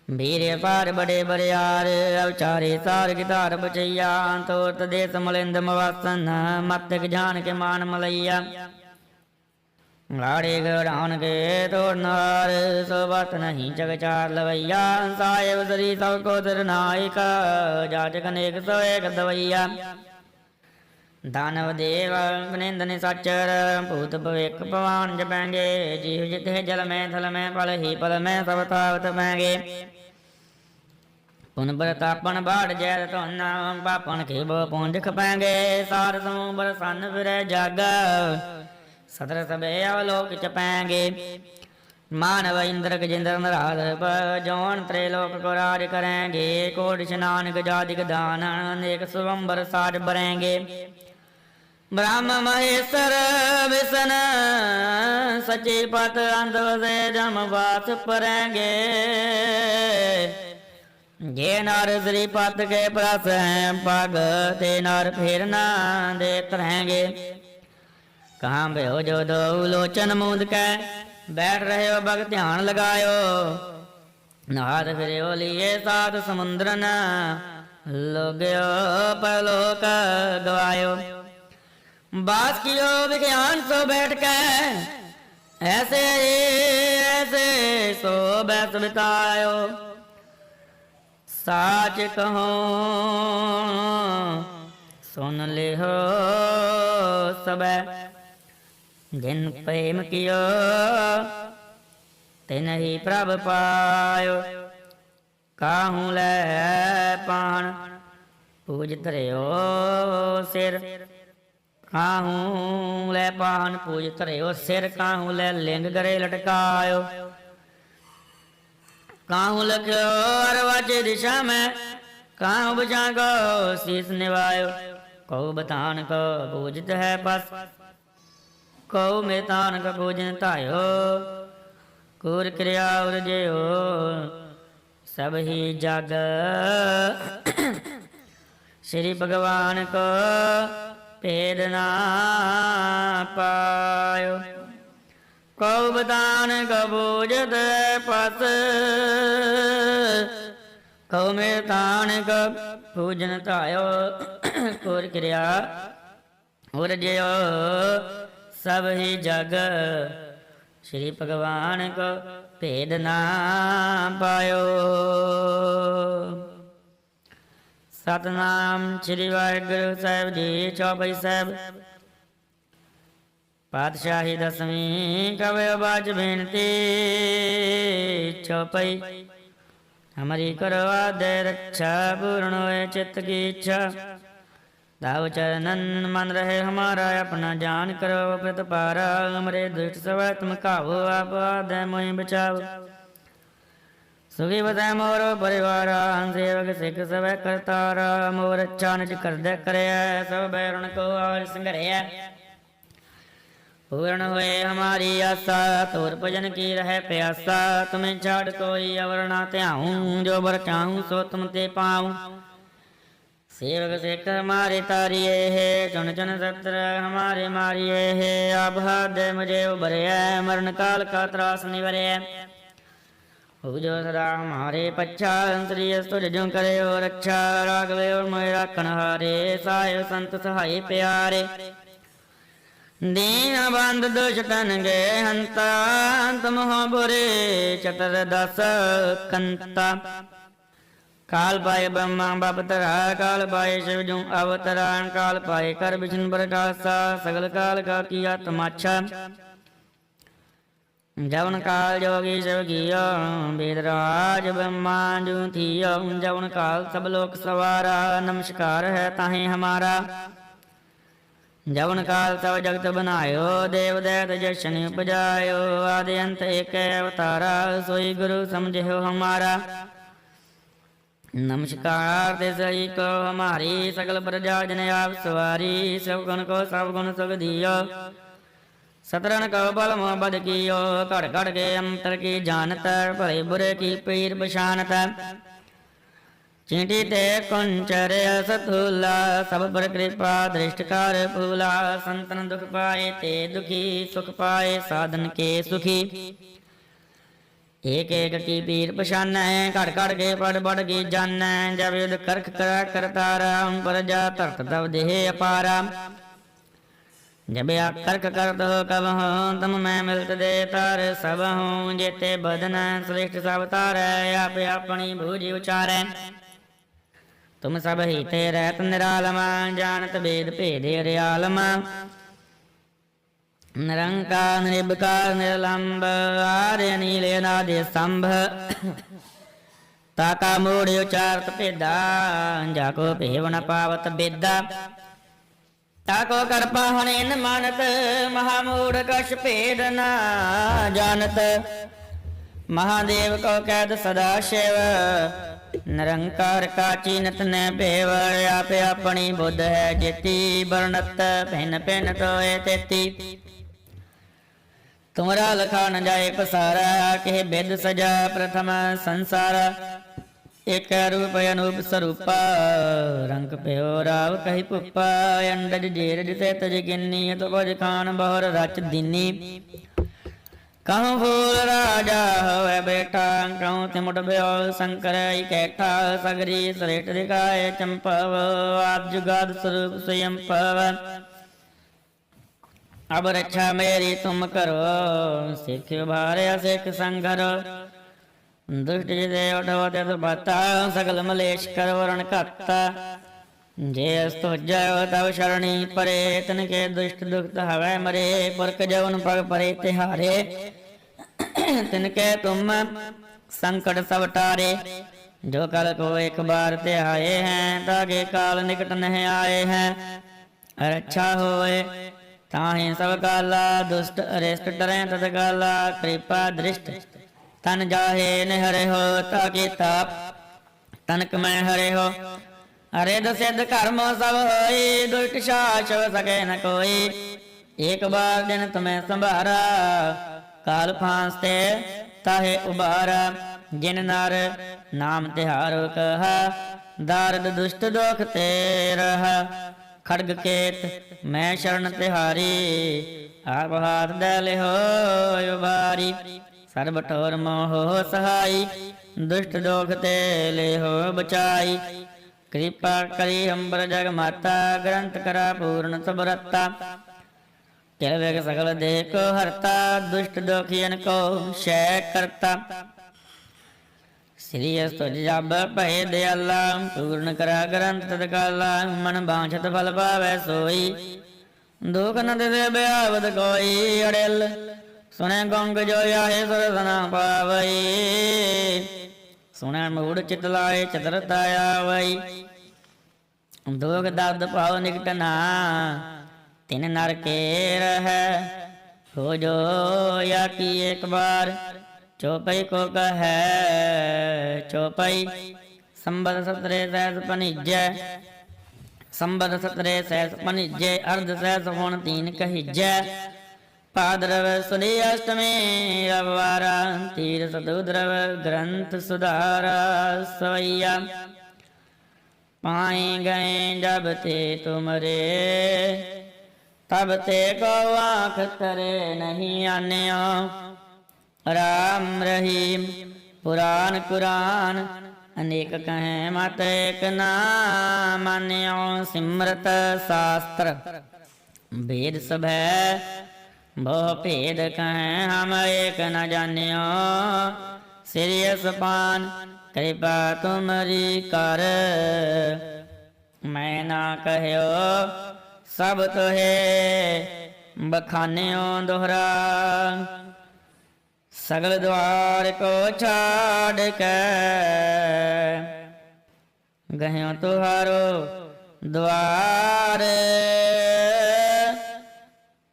वीर पार बड़े बरियार अवचारे सार गितार बचैया तोत देश मलिंद मवासन मत जान के मान मलैया लाड़े गढ़ान के तोड़नार सोबत नहीं जग चार लवैया साहेब श्री सबको नायक जाचक अनेक सो एक दवैया दानव देव निंदन सचर भूत भविक पवान जपेंगे जीव जिते जल में थल में पल ही पल में सब तावत पेंगे पुन बरतापन बाढ़ जैद तो नाम पापन के बो पूंज खपेंगे सार समूह बरसन फिर जग सतर सबे अवलोक चपेंगे मानव इंद्र गजेंद्र नराध जौन त्रैलोक को राज करेंगे कोट स्नान गजादिक दान अनेक स्वंबर साज भरेंगे ब्रह्म महेश्वर विष्ण सचे पत अंत से जम वास परेंगे ये नार श्री पत के प्रस हैं पग ते नार फिर ना देख रहेंगे कहाँ भयो जो दो लोचन मूंद के बैठ रहे हो भग ध्यान लगायो नाथ फिर लिए सात समुद्र न लोग्यो परलोक गवायो बात कियो विज्ञान सो बैठ के ऐसे ऐसे सो बैस बितायो साच कहो सुन ले हो सब जिन प्रेम कियो तिन ही प्रभ पायो काहू लै पान पूज धरियो सिर ਕਾਹੂ ਲੈ ਪਾਹਨ ਪੂਜ ਧਰਿਓ ਸਿਰ, ਕਾਹੂ ਲੈ ਲਿੰਗ ਗਰੇ ਲਟਕਾਇਓ। ਕਾਹੂ ਲਖਿਓ ਅਰਵਾਚੇ ਦਿਸ਼ਾ ਮੈਂ, ਕਾਹੂ ਬਚਾ ਕੋ ਸੀਸ ਨਿਵਾਇਓ। ਕਉ ਬਤਾਨ ਕੋ ਪੂਜਿਤ ਹੈ ਬਸ, ਕਉ ਮੇਤਾਨ ਕੋ ਪੂਜਨ ਧਾਇਓ। ਕੂਰ ਕਿਰਿਆ ਉਰਜਿਓ ਸਭ ਹੀ ਜਗ, ਸ਼੍ਰੀ ਭਗਵਾਨ ਕੋ ਭੇਦ ਨਾ ਪਾਇਓ। ਕਉ ਬਤਾਨ ਕੋ ਪੂਜਿਤ ਪਸ, ਕਉ ਮੇਤਾਨ ਕੋ ਪੂਜਨ ਧਾਇਓ। ਕੂਰ ਕਿਰਿਆ ਉਰਜਿਓ ਸਭ ਹੀ ਜਗ, ਸ਼੍ਰੀ ਭਗਵਾਨ ਕੋ ਭੇਦ ਨਾ ਪਾਇਓ। ਸਤਨਾਮ ਸ੍ਰੀ ਵਾਹਿਗੁਰੂ ਸਾਹਿਬ ਜੀ। ਚੌਪਈ ਸਾਹਿਬ। ਪਾਤਸ਼ਾਹੀ ਦਸਵੀਂ ਕਵਿ ਬਾਜ ਬੇਨਤੀ। ਚੌਪਈ। ਹਮਾਰੀ ਕਰੋ ਆਦੈ रक्षा, पूर्ण होए चित्त की इच्छा। दाव चरणन मन रहे हमारा, अपना जान करो प्रतिपारा। हमरे दुष्ट सब तुम कावो, आप आदय मोहि बचाओ। सुखी बसै मोरो परिवार, सेवक सिख सब करतारा। मोर अच्छा निज कर दे करे, सब बैरण को और संघरे। पूर्ण हुए हमारी आशा, तोर भजन की रहे प्यासा। तुम्हें छाड़ कोई अवर ना त्याऊं, जो बर चाहूं सो तुम ते पाऊं। सेवक सिख हमारे तारिये है, चुन चुन सत्र हमारे मारिये है। आप हाथ मुझे उभरे, मरण काल का त्रास निवरे। जो सदा हमारे पच्छा, श्री स्तुज जो करे हो रक्षा। राघवे और मोह राखण हारे, साहिब संत सहाय प्यारे। दीन बंद दुष्टन गे हंता, तुम हो बुरे चतर दस कंता। काल पाए ब्रह्मा बपतरा, काल पाए शिव जू अवतरा। काल पाए कर विष्णु प्रकाशा, सगल काल का किया तमाचा। जवन काल जोगी शिव कियो, वेदराज ब्रह्मा जू थियो। जवन काल सब लोक सवारा, नमस्कार है ताहे हमारा। जवन काल सब जगत बनायो, देव दैत जशन उपजायो। आदि अंत एक अवतारा, सोई गुरु समझो हमारा। नमस्कार ते सही को हमारी, सकल प्रजा जन आप सवारी। सब गुण को सब गुण सुख दियो, सतरन को बल मोह बद कियो। कड़ कड़ के अंतर की जानत, भले बुरे की पीर बशानत। चींटी ते कुंचर सतूला, सब पर कृपा दृष्टकार फूला। संतन दुख पाए ते दुखी, सुख पाए साधन के सुखी। एक एक की पीर पशान है, कड़ कड़ के पड़ बढ़ की जान। जब युद्ध करख करा करतारा, पर जा तरत तब देह अपारा। जब आप करख कर दो कब हो, तुम मैं मिलत दे तार सब हूँ। जेते बदन श्रेष्ठ सब तार, आप अपनी भूजी उचारे। तुम सब ही ते रहत निरालमा, जानत भेद भेदे रियालमा। निरंकार निर्विकार निर्लंब, आर्य नीले नादि स्तंभ। ताका मूढ़ उचारत भेदा, जाको भेव न पावत बेदा। ताको कर पाहन इन मानत, महामूढ़ कछ भेद न जानत। महादेव को कैद सदा शिव, निरंकार का चीनत न पेव। आप अपनी बुद्ध है जेती, वर्णत भिन्न भिन्न तोए तेती। तुमरा लखा न जाए पसारा, के बेद सजा प्रथम संसार। एक रूप अनूप स्वरूपा, रंग प्यो राव कही पुप्पा। अंडज जेरज से तज गिन्नी, तो बज खान बहुर रच दीनी। कहूँ फूल राजा होवे बेटा, कहूँ तिमुट ब्यो शंकर कैठा। सगरी श्रेष्ठ दिखाए चंपव, आप जुगाद स्वरूप स्वयं पव। अब रक्षा मेरी तुम करो, सिख भारे सिख संघरो। दुष्ट जिसे उठो ते बता, सकल मलेश कर वरण कत्ता। जे स्तो जय तव शरणी परे, तिनके दुष्ट दुख हवै मरे। पुरख जवन पग परे तिहारे, तिनके तुम संकट सब टारे। जो कल को एक बार ते आए हैं, ताके काल निकट नहीं आए हैं। ਰੱਛਾ ਹੋਏ ਤਾਹੀਂ ਸਭ ਕਾਲਾ। ਦੁਸ਼ਟ ਅਰਿਸ਼ਟ ਡਰੈ ਤਤ ਕਾਲਾ। ਕਿਰਪਾ ਦ੍ਰਿਸ਼ਟ ਤਨ ਜਾਹੇ ਨਿਹਰੇ ਹੋ। ਤਾ ਕੀਤਾ ਤਨਕ ਮੈਂ ਹਰੇ ਹੋ। ਅਰਿਦ ਸਿੱਧ ਕਰਮ ਸਭ ਹੋਈ। ਦੁਸ਼ਟ ਸਾਚ ਸਕੇ ਨ ਕੋਈ। ਏਕ ਬਾਰ ਦਿਨ ਤੁਮੈ ਸੰਭਾਰਾ। ਕਾਲ ਫਾਂਸ ਤੇ ਤਾਹੇ ਉਬਾਰਾ। ਜਿਨ ਨਰ ਨਾਮ ਤਿਹਾਰੋ ਕਹਾ। ਦਾਰਦ ਦੁਸ਼ਟ ਦੁਖ ਤੇ ਰਹਾ। ਖੜਗ ਕੇਤ ਮੈਂ ਸ਼ਰਨ ਤਿਹਾਰੀ। ਆਪ ਹਾਥ ਦੇ ਲਿਹੋ ਉਬਾਰੀ। ਸਰਬ ਠੋਰ ਮੋਹ ਸਹਾਈ। ਦੁਸ਼ਟ ਦੁਖ ਤੇ ਲਿਹੋ ਬਚਾਈ। ਕਿਰਪਾ ਕਰੀ ਅੰਬਰ ਜਗ ਮਾਤਾ। ਗ੍ਰੰਥ ਕਰਾ ਪੂਰਨ ਸਭ ਰਤਾ। ਕਿਲ ਵੇਗ ਸਗਲ ਦੇਹ ਕੋ ਹਰਤਾ। ਦੁਸ਼ਟ ਦੁਖੀਨ ਕੋ ਸ਼ੈ ਕਰਤਾ। ਸ੍ਰੀ ਅਸਤੁਜ ਜਪ ਭਏ ਦਿਆਲਾ। ਪੂਰਨ ਕਰਾ ਗ੍ਰੰਥ ਤਤਕਾਲਾ। ਮਨ ਬਾਂਛਤ ਫਲ ਪਾਵੈ ਸੋਈ। ਦੁਖ ਨ ਦਿਸੇ ਬਿਆਵਤ ਕੋਈ। ਅੜਿਲ ਸੁਣੈ ਗੰਗ ਜੋ ਆਹੇ ਸੁਰਤ ਨ ਪਾਵਈ। ਸੁਣੈ ਮੂੜ ਚਿਤ ਲਾਏ ਚਤਰਤਾ ਆਵਈ। ਦੁਖ ਦਰਦ ਭਾਵ ਨਿਕਟ ਨਾ। ਤਿਨ ਨਰ ਕੇ ਰਹੈ। ਹੋ ਜੋ ਯਾ ਕੀ ਏਕ ਬਾਰ। ਚੌਪਈ ਕੋ ਕਹੈ ਚੌਪਈ। ਸੰਬਦ ਸਤਰੇ ਸਹਿਸ ਪਨਿਜੈ। ਸੰਬਦ ਸਤਰੇ ਸਹਿਸ ਪਨਿਜੈ। ਅਰਧ ਸਹਿਸ ਹੁਣ ਤੀਨ ਕਹੀਜੈ। ਭਾਦਰਵ ਸੁਦੀ ਅਸ਼ਟਮੀ ਰਵਿਵਾਰਾ। ਤੀਰ ਸਤੁਦਰਵ ਗ੍ਰੰਥ ਸੁਧਾਰਾ। ਸਵਈਆ ਪਾਈ ਗਏ ਜਬ ਤੇ ਤੁਮਰੇ। ਤਬ ਤੇ ਕੋ ਆਖ ਤਰੇ ਨਹੀਂ ਆਨਿਓ। ਰਾਮ ਰਹੀਮ ਪੁਰਾਨ ਕੁਰਾਨ। ਅਨੇਕ ਕਹੈ ਮਤ ਏਕ ਨਾ ਮਾਨਿਓ। ਸਿਮਰਤ ਸਾਸਤਰ ਭੇਦ ਸਭੈ। ਬਹੁ ਭੇਦ ਕਹੈ ਹਮ ਏਕ ਨ ਜਾਣਿਓ। ਸ੍ਰੀ ਅਸਪਾਨ ਕਿਰਪਾ ਤੁਮਰੀ ਕਰ। ਮੈਂ ਨਾ ਕਹਿਓ ਸਭ ਤੋਹੇ ਬਖਾਨਿਓ ਦੋਹਰਾ। ਸਗਲ ਦੁਆਰ ਕੋ ਛਾੜ ਕੇ। ਗਹਿਓ ਤੁਹਾਰੋ ਦੁਆਰ।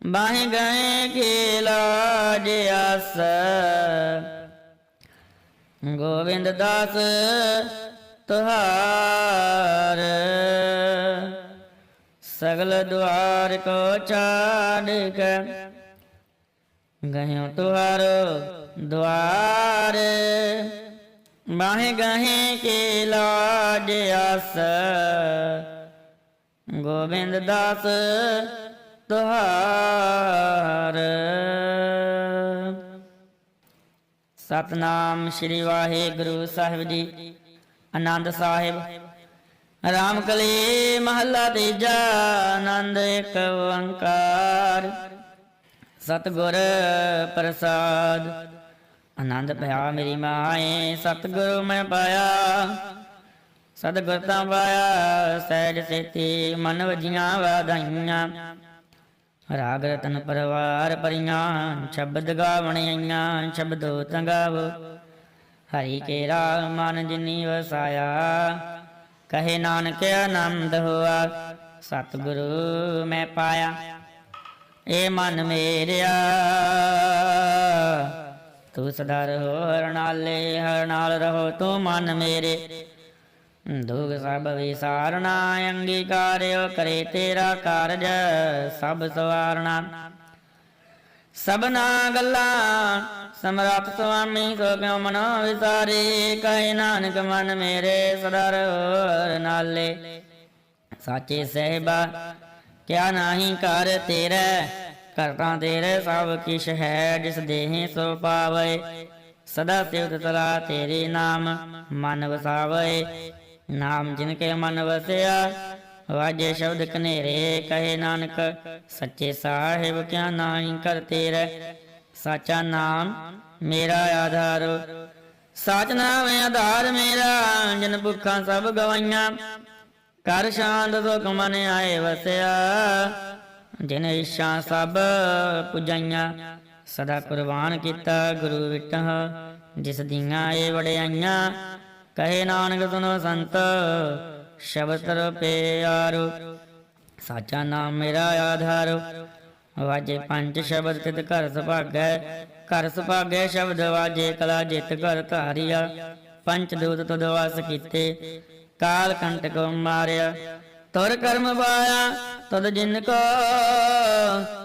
ਬਾਹੇ ਗਏ ਕੀ ਲਾਜ ਆਸ। ਗੋਬਿੰਦ ਦਾਸ ਤੁਹਾਰ। ਸਗਲ ਦੁਆਰ ਕੋ ਛਾੜ ਕੇ। ਗਹਿਓ ਤੁਹਾਰੋ ਦੁਆਰ। ਬਾਹੇ ਗਹੇ ਕੀ ਲਾਜ ਆਸ। ਗੋਬਿੰਦ ਦਾਸ ਤੁਹਾਰ। ਸਤਨਾਮ ਸ੍ਰੀ ਵਾਹਿਗੁਰੂ ਸਾਹਿਬ ਜੀ। ਆਨੰਦ ਸਾਹਿਬ। ਰਾਮ ਕਲੀ ਮਹੱਲਾ ਤੀਜਾ। ਆਨੰਦ ਏਕ ਓੰਕਾਰ। ਸਤਿਗੁਰ ਪ੍ਰਸਾਦ। ਆਨੰਦ ਭਇਆ ਮੇਰੀ ਮਾਏ। ਸਤਿਗੁਰੂ ਮੈਂ ਪਾਇਆ। ਸਤਿਗੁਰ ਤਾਂ ਪਾਇਆ ਸਹਿਜ ਸੇਤੀ। ਮਨ ਵਜੀਆਂ ਵਾਧਾਈਆਂ। ਰਾਗ ਰਤਨ ਪਰਵਾਰ ਭਰੀਆਂ। ਸ਼ਬਦ ਗਾਵਣ ਆਈਆਂ। ਸ਼ਬਦੋ ਤੰਗਾਵੋ ਹਰੀ ਕੇ ਰਾਗ ਮਨ ਜਿਨੀ ਵਸਾਇਆ। ਕਹੇ ਨਾਨਕ ਆਨੰਦ ਹੋਆ। ਸਤਿਗੁਰੂ ਮੈਂ ਪਾਇਆ। ਏ ਮਨ ਮੇਰਿਆ ਤੂੰ ਸਦਾ ਰਹੋ ਹਰ ਨਾਲੇ। ਹਰ ਨਾਲ ਰਹੋ ਤੂੰ ਮਨ ਮੇਰੇ। ਦੁਖ ਸਭ ਵਿਸਾਰਨਾ। ਅੰਗੀਕਾਰਿਓ ਕਰੇ ਤੇਰਾ ਕਾਰਜ। ਸਭ ਸਵਾਰਨਾ ਸਭਨਾ ਗੱਲਾਂ। ਸਮਰੱਥ ਸੁਆਮੀ ਸੋ ਕਿਉ ਮਨੋ ਵਿਸਾਰੇ। ਕਹੇ ਨਾਨਕ ਮਨ ਮੇਰੇ ਸਦਾ ਰਹੋ ਹਰ ਨਾਲੇ। ਸਾਚੇ ਸਹਿਬਾ ਕਿਆ ਨਾਹੀ ਕਰ ਤੇਰੇ। ਕਰਤਾ ਤੇਰੇ ਸਭ ਕਿਛ ਹੈ। ਜਿਸ ਦੇਹੇ ਸੋ ਪਾਵੇ। ਸਦਾ ਸਿਵਤ ਸਲਾਹ ਤੇਰੇ ਨਾਮ ਮਨ ਵਸਾਵੇ। ਨਾਮ ਜਿਨ ਕੇ ਮਨ ਵਸਿਆ। ਵਾਜੇ ਸ਼ਬਦ ਕਨੇਰੇ। ਕਹੇ ਨਾਨਕ ਸੱਚੇ ਸਾਹਿਬ ਕਿਆ ਨਾਹੀ ਕਰ ਤੇਰੇ। ਸਾਚਾ ਨਾਮ ਮੇਰਾ ਆਧਾਰੋ। ਸਾਚ ਨਾਮ ਆਧਾਰ ਮੇਰਾ। ਜਿਨ ਭੁੱਖਾਂ ਸਭ ਗਵਾਈਆਂ। ਕਰ ਸ਼ਾਂਤ ਸੁਖ ਮਨ ਆਏ ਵਸਿਆ। ਜਿਨ ਇੱਛਾ ਸਭ ਪੁਜਾਈਆਂ। ਸਦਾ ਕੁਰਬਾਨ ਕੀਤਾ ਗੁਰੂ ਵਿਟਹ। ਜਿਸ ਦੀਆਂ ਏ ਵਡਿਆਈਆਂ। ਕਹੇ ਨਾਨਕ ਸੁਨੋ ਸੰਤ ਸ਼ਬਦ ਪਿਆਰੋ। ਸਾਚਾ ਨਾਮ ਮੇਰਾ ਆਧਾਰੋ। ਵਾਜੇ ਪੰਜ ਸ਼ਬਦ ਤਿਤ ਘਰ ਸੁਭਾਗੈ, ਘਰ ਸੁਭਾਗੈ ਸ਼ਬਦ ਵਾਜੇ ਕਲਾ ਜਿਤ ਘਰ ਧਾਰਿਆ। ਪੰਚ ਦੂਤ ਤੁਧ ਵਾਸ ਕੀਤੇ, ਕਾਲ ਕੰਟਕ ਮਾਰਿਆ। ਤੁਰ ਕਰਮ ਪਾਇਆ ਤੁਧ ਜਿਨ ਕੋ,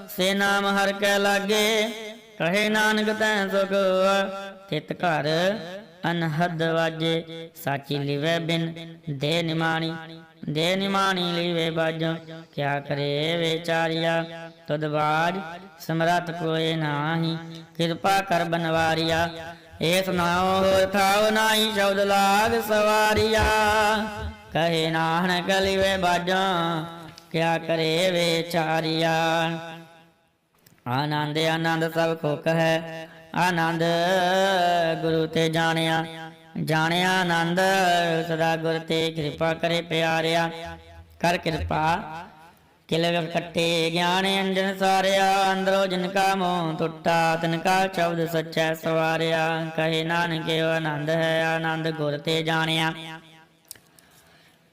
ਸੇ ਨਾਮ ਹਰ ਕੈ ਲਾਗੇ। ਕਹੇ ਨਾਨਕ ਤੈ ਸੁਖ ਤਿਤ ਘਰ ਅਨਹਦ ਵਾਜੇ। ਸਾਚੀ ਲਿਵੈ ਬਿਨ ਦੇ ਨਿਮਾਣੀ, ਦੇ ਨਿਮਾਣੀ ਲਿਵੇ ਬਾਜੋ। ਕਿਆ ਕਰੇ ਵਿਚਾਰਿਆ ਤੁਧ ਬਾਜ, ਸਮਰੱਥ ਕੋਇ ਨਾਹੀ। ਕਿਰਪਾ ਕਰ ਬਨਵਾਰਿਆ, ਏ ਸੁਨਾਓ ਹੋਰ ਥਾਉ ਨਾਹੀ। ਸ਼ਬਦ ਲਾਗ ਸਵਾਰਿਆ, ਕਹੇ ਨਾਨਕ ਲਿਵੇ ਬਾਜੋ। ਕਿਆ ਕਰੇ ਵਿਚਾਰਿਆ। ਆਨੰਦ ਆਨੰਦ ਸਭ ਕੋ ਕਹੈ, ਆਨੰਦ ਗੁਰੂ ਤੇ ਜਾਣਿਆ। ਜਾਣਿਆ ਆਨੰਦ ਸਦਾ ਗੁਰ ਤੇ, ਕਿਰਪਾ ਕਰੇ ਪਿਆਰਿਆ। ਕਰ ਕਿਰਪਾ ਕਿਲ ਕੱਟੇ, ਗਿਆਨ ਅੰਜਨ ਸਾਰਿਆ। ਅੰਦਰੋ ਜਿਨ ਕਾ ਮੋਹ ਟੁੱਟਾ, ਤਿਨ ਕਾ ਸ਼ਬਦ ਸੱਚੈ ਸਵਾਰਿਆ। ਕਹੇ ਨਾਨਕ ਏਹੁ ਆਨੰਦ ਹੈ, ਆਨੰਦ ਗੁਰ ਤੇ ਜਾਣਿਆ।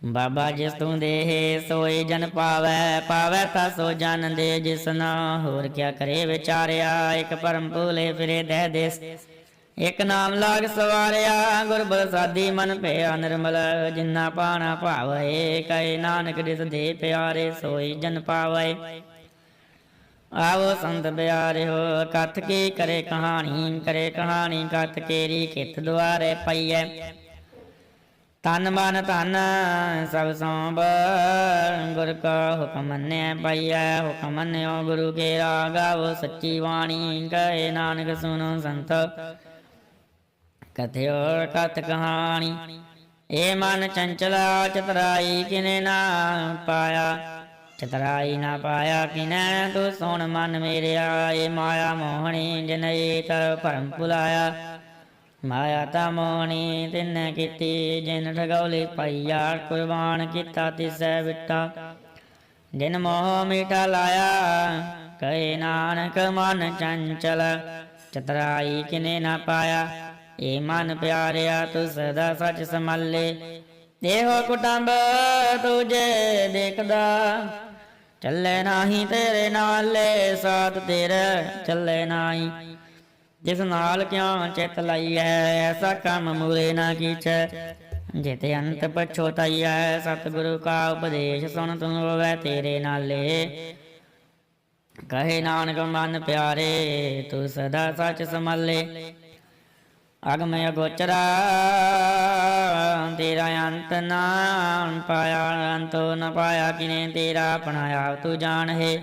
ਬਾਬਾ ਜਿਸ ਤੂੰ ਦੇਹ ਸੋਈ ਜਨ ਪਾਵੈ, ਪਾਵੈ ਤਾ ਸੋ ਜਨ ਦੇ ਜਿਸਨਾ। ਹੋਰ ਕਿਆ ਕਰੇ ਵਿਚਾਰਿਆ, ਇਕ ਭਰਮ ਭੂਲੇ ਫਿਰੇ ਦਹਿ ਦੇਸ। ਇਕ ਨਾਮ ਲਾਗ ਸਵਾਰਿਆ, ਗੁਰ ਪ੍ਰਸਾਦੀ ਮਨ ਭਇਆ ਨਿਰਮਲ। ਜਿਨਾ ਪਾਣਾ ਭਾਵੈ, ਕਹੇ ਨਾਨਕ ਜਿਸ ਦੇ ਪਿਆਰੇ। ਸੋਈ ਜਨ ਪਾਵੈ। ਆਵੋ ਸੰਤ ਬਿਆਰਿਓ, ਕਥ ਕੀ ਕਰੇ ਕਹਾਣੀ। ਕਰੇ ਕਹਾਣੀ ਕਥ ਕੇਰੀ, ਕਿਤ ਦੁਆਰੇ ਪਈਐ। ਤਨ ਮਨ ਧਨ ਸਭ ਸੋਂਬ, ਗੁਰ ਕਾ ਹੁਕਮ ਮੰਨਿਆ ਪਾਈਐ। ਹੁਕਮ ਮੰਨਿਓ ਗੁਰੂ ਕੇ ਗਾਵੋ ਸੱਚੀ ਬਾਣੀ। ਕਹੇ ਨਾਨਕ ਸੁਨੋ ਸੰਤ ਕਥਿਓ ਕਥ ਕਹਾਣੀ। ਏ ਮਨ ਚੰਚਲਾ ਚਤਰਾਈ ਕਿਨੇ ਨਾ ਪਾਇਆ, ਚਤਰਾਈ ਨਾ ਪਾਇਆ ਕਿਨੈ। ਤੂੰ ਸੁਣ ਮਨ ਮੇਰਿਆ, ਏ ਮਾਇਆ ਮੋਹਣੀ ਜਿਨ ਏਤ ਭਰਮ ਭੁਲਾਇਆ। ਮਾਇਆ ਤਾ ਮੋਹਣੀ ਤਿਨੈ ਕੀਤੀ, ਜਿਨ ਠਗੌਲੀ ਪਾਈਆ। ਕੁਰਬਾਨ ਕੀਤਾ ਤਿਸੈ ਵਿਟਾ, ਜਿਨ ਮੋਹ ਮੀਠਾ ਲਾਇਆ। ਕਹੇ ਨਾਨਕ ਮਨ ਚੰਚਲ ਚਤਰਾਈ ਕਿਨੇ ਨਾ ਪਾਇਆ। ਏ ਮਨ ਪਿਆਰਿਆ ਤੂੰ ਸਦਾ ਸੱਚ ਸੰਭਾਲੇ। ਇਹੋ ਕੁਟੰਬ ਤੁਝੇ ਦੇਖਦਾ, ਚੱਲੇ ਨਾਹੀ ਤੇਰੇ ਨਾਲੇ। ਸਾਥ ਤੇਰੇ ਚੱਲੇ ਨਾਹੀ, ਜਿਸ ਨਾਲ ਕਿਉ ਚਿਤ ਲਾਈਐ। ਐਸਾ ਕੰਮ ਮੂਰੇ ਨਾ ਕੀਚੈ, ਜਿਤੇ ਅੰਤ ਪਛੋਤਾਈਐ। ਸਤਿਗੁਰੂ ਕਾ ਉਪਦੇਸ਼ ਸੁਣ ਤੂੰ ਹੋਵੈ ਤੇਰੇ ਨਾਲੇ। ਕਹੇ ਨਾਨਕ ਮਨ ਪਿਆਰੇ, ਤੂੰ ਸਦਾ ਸੱਚ ਸੰਭਾਲੇ। ਅਗਮ ਅਗੋਚਰਾ ਤੇਰਾ ਅੰਤ ਨਾ ਪਾਇਆ। ਅੰਤੋ ਨ ਪਾਇਆ ਕਿਨੇ ਤੇਰਾ, ਆਪਣਾ ਆਪ ਤੂੰ ਜਾਣ ਹੈ।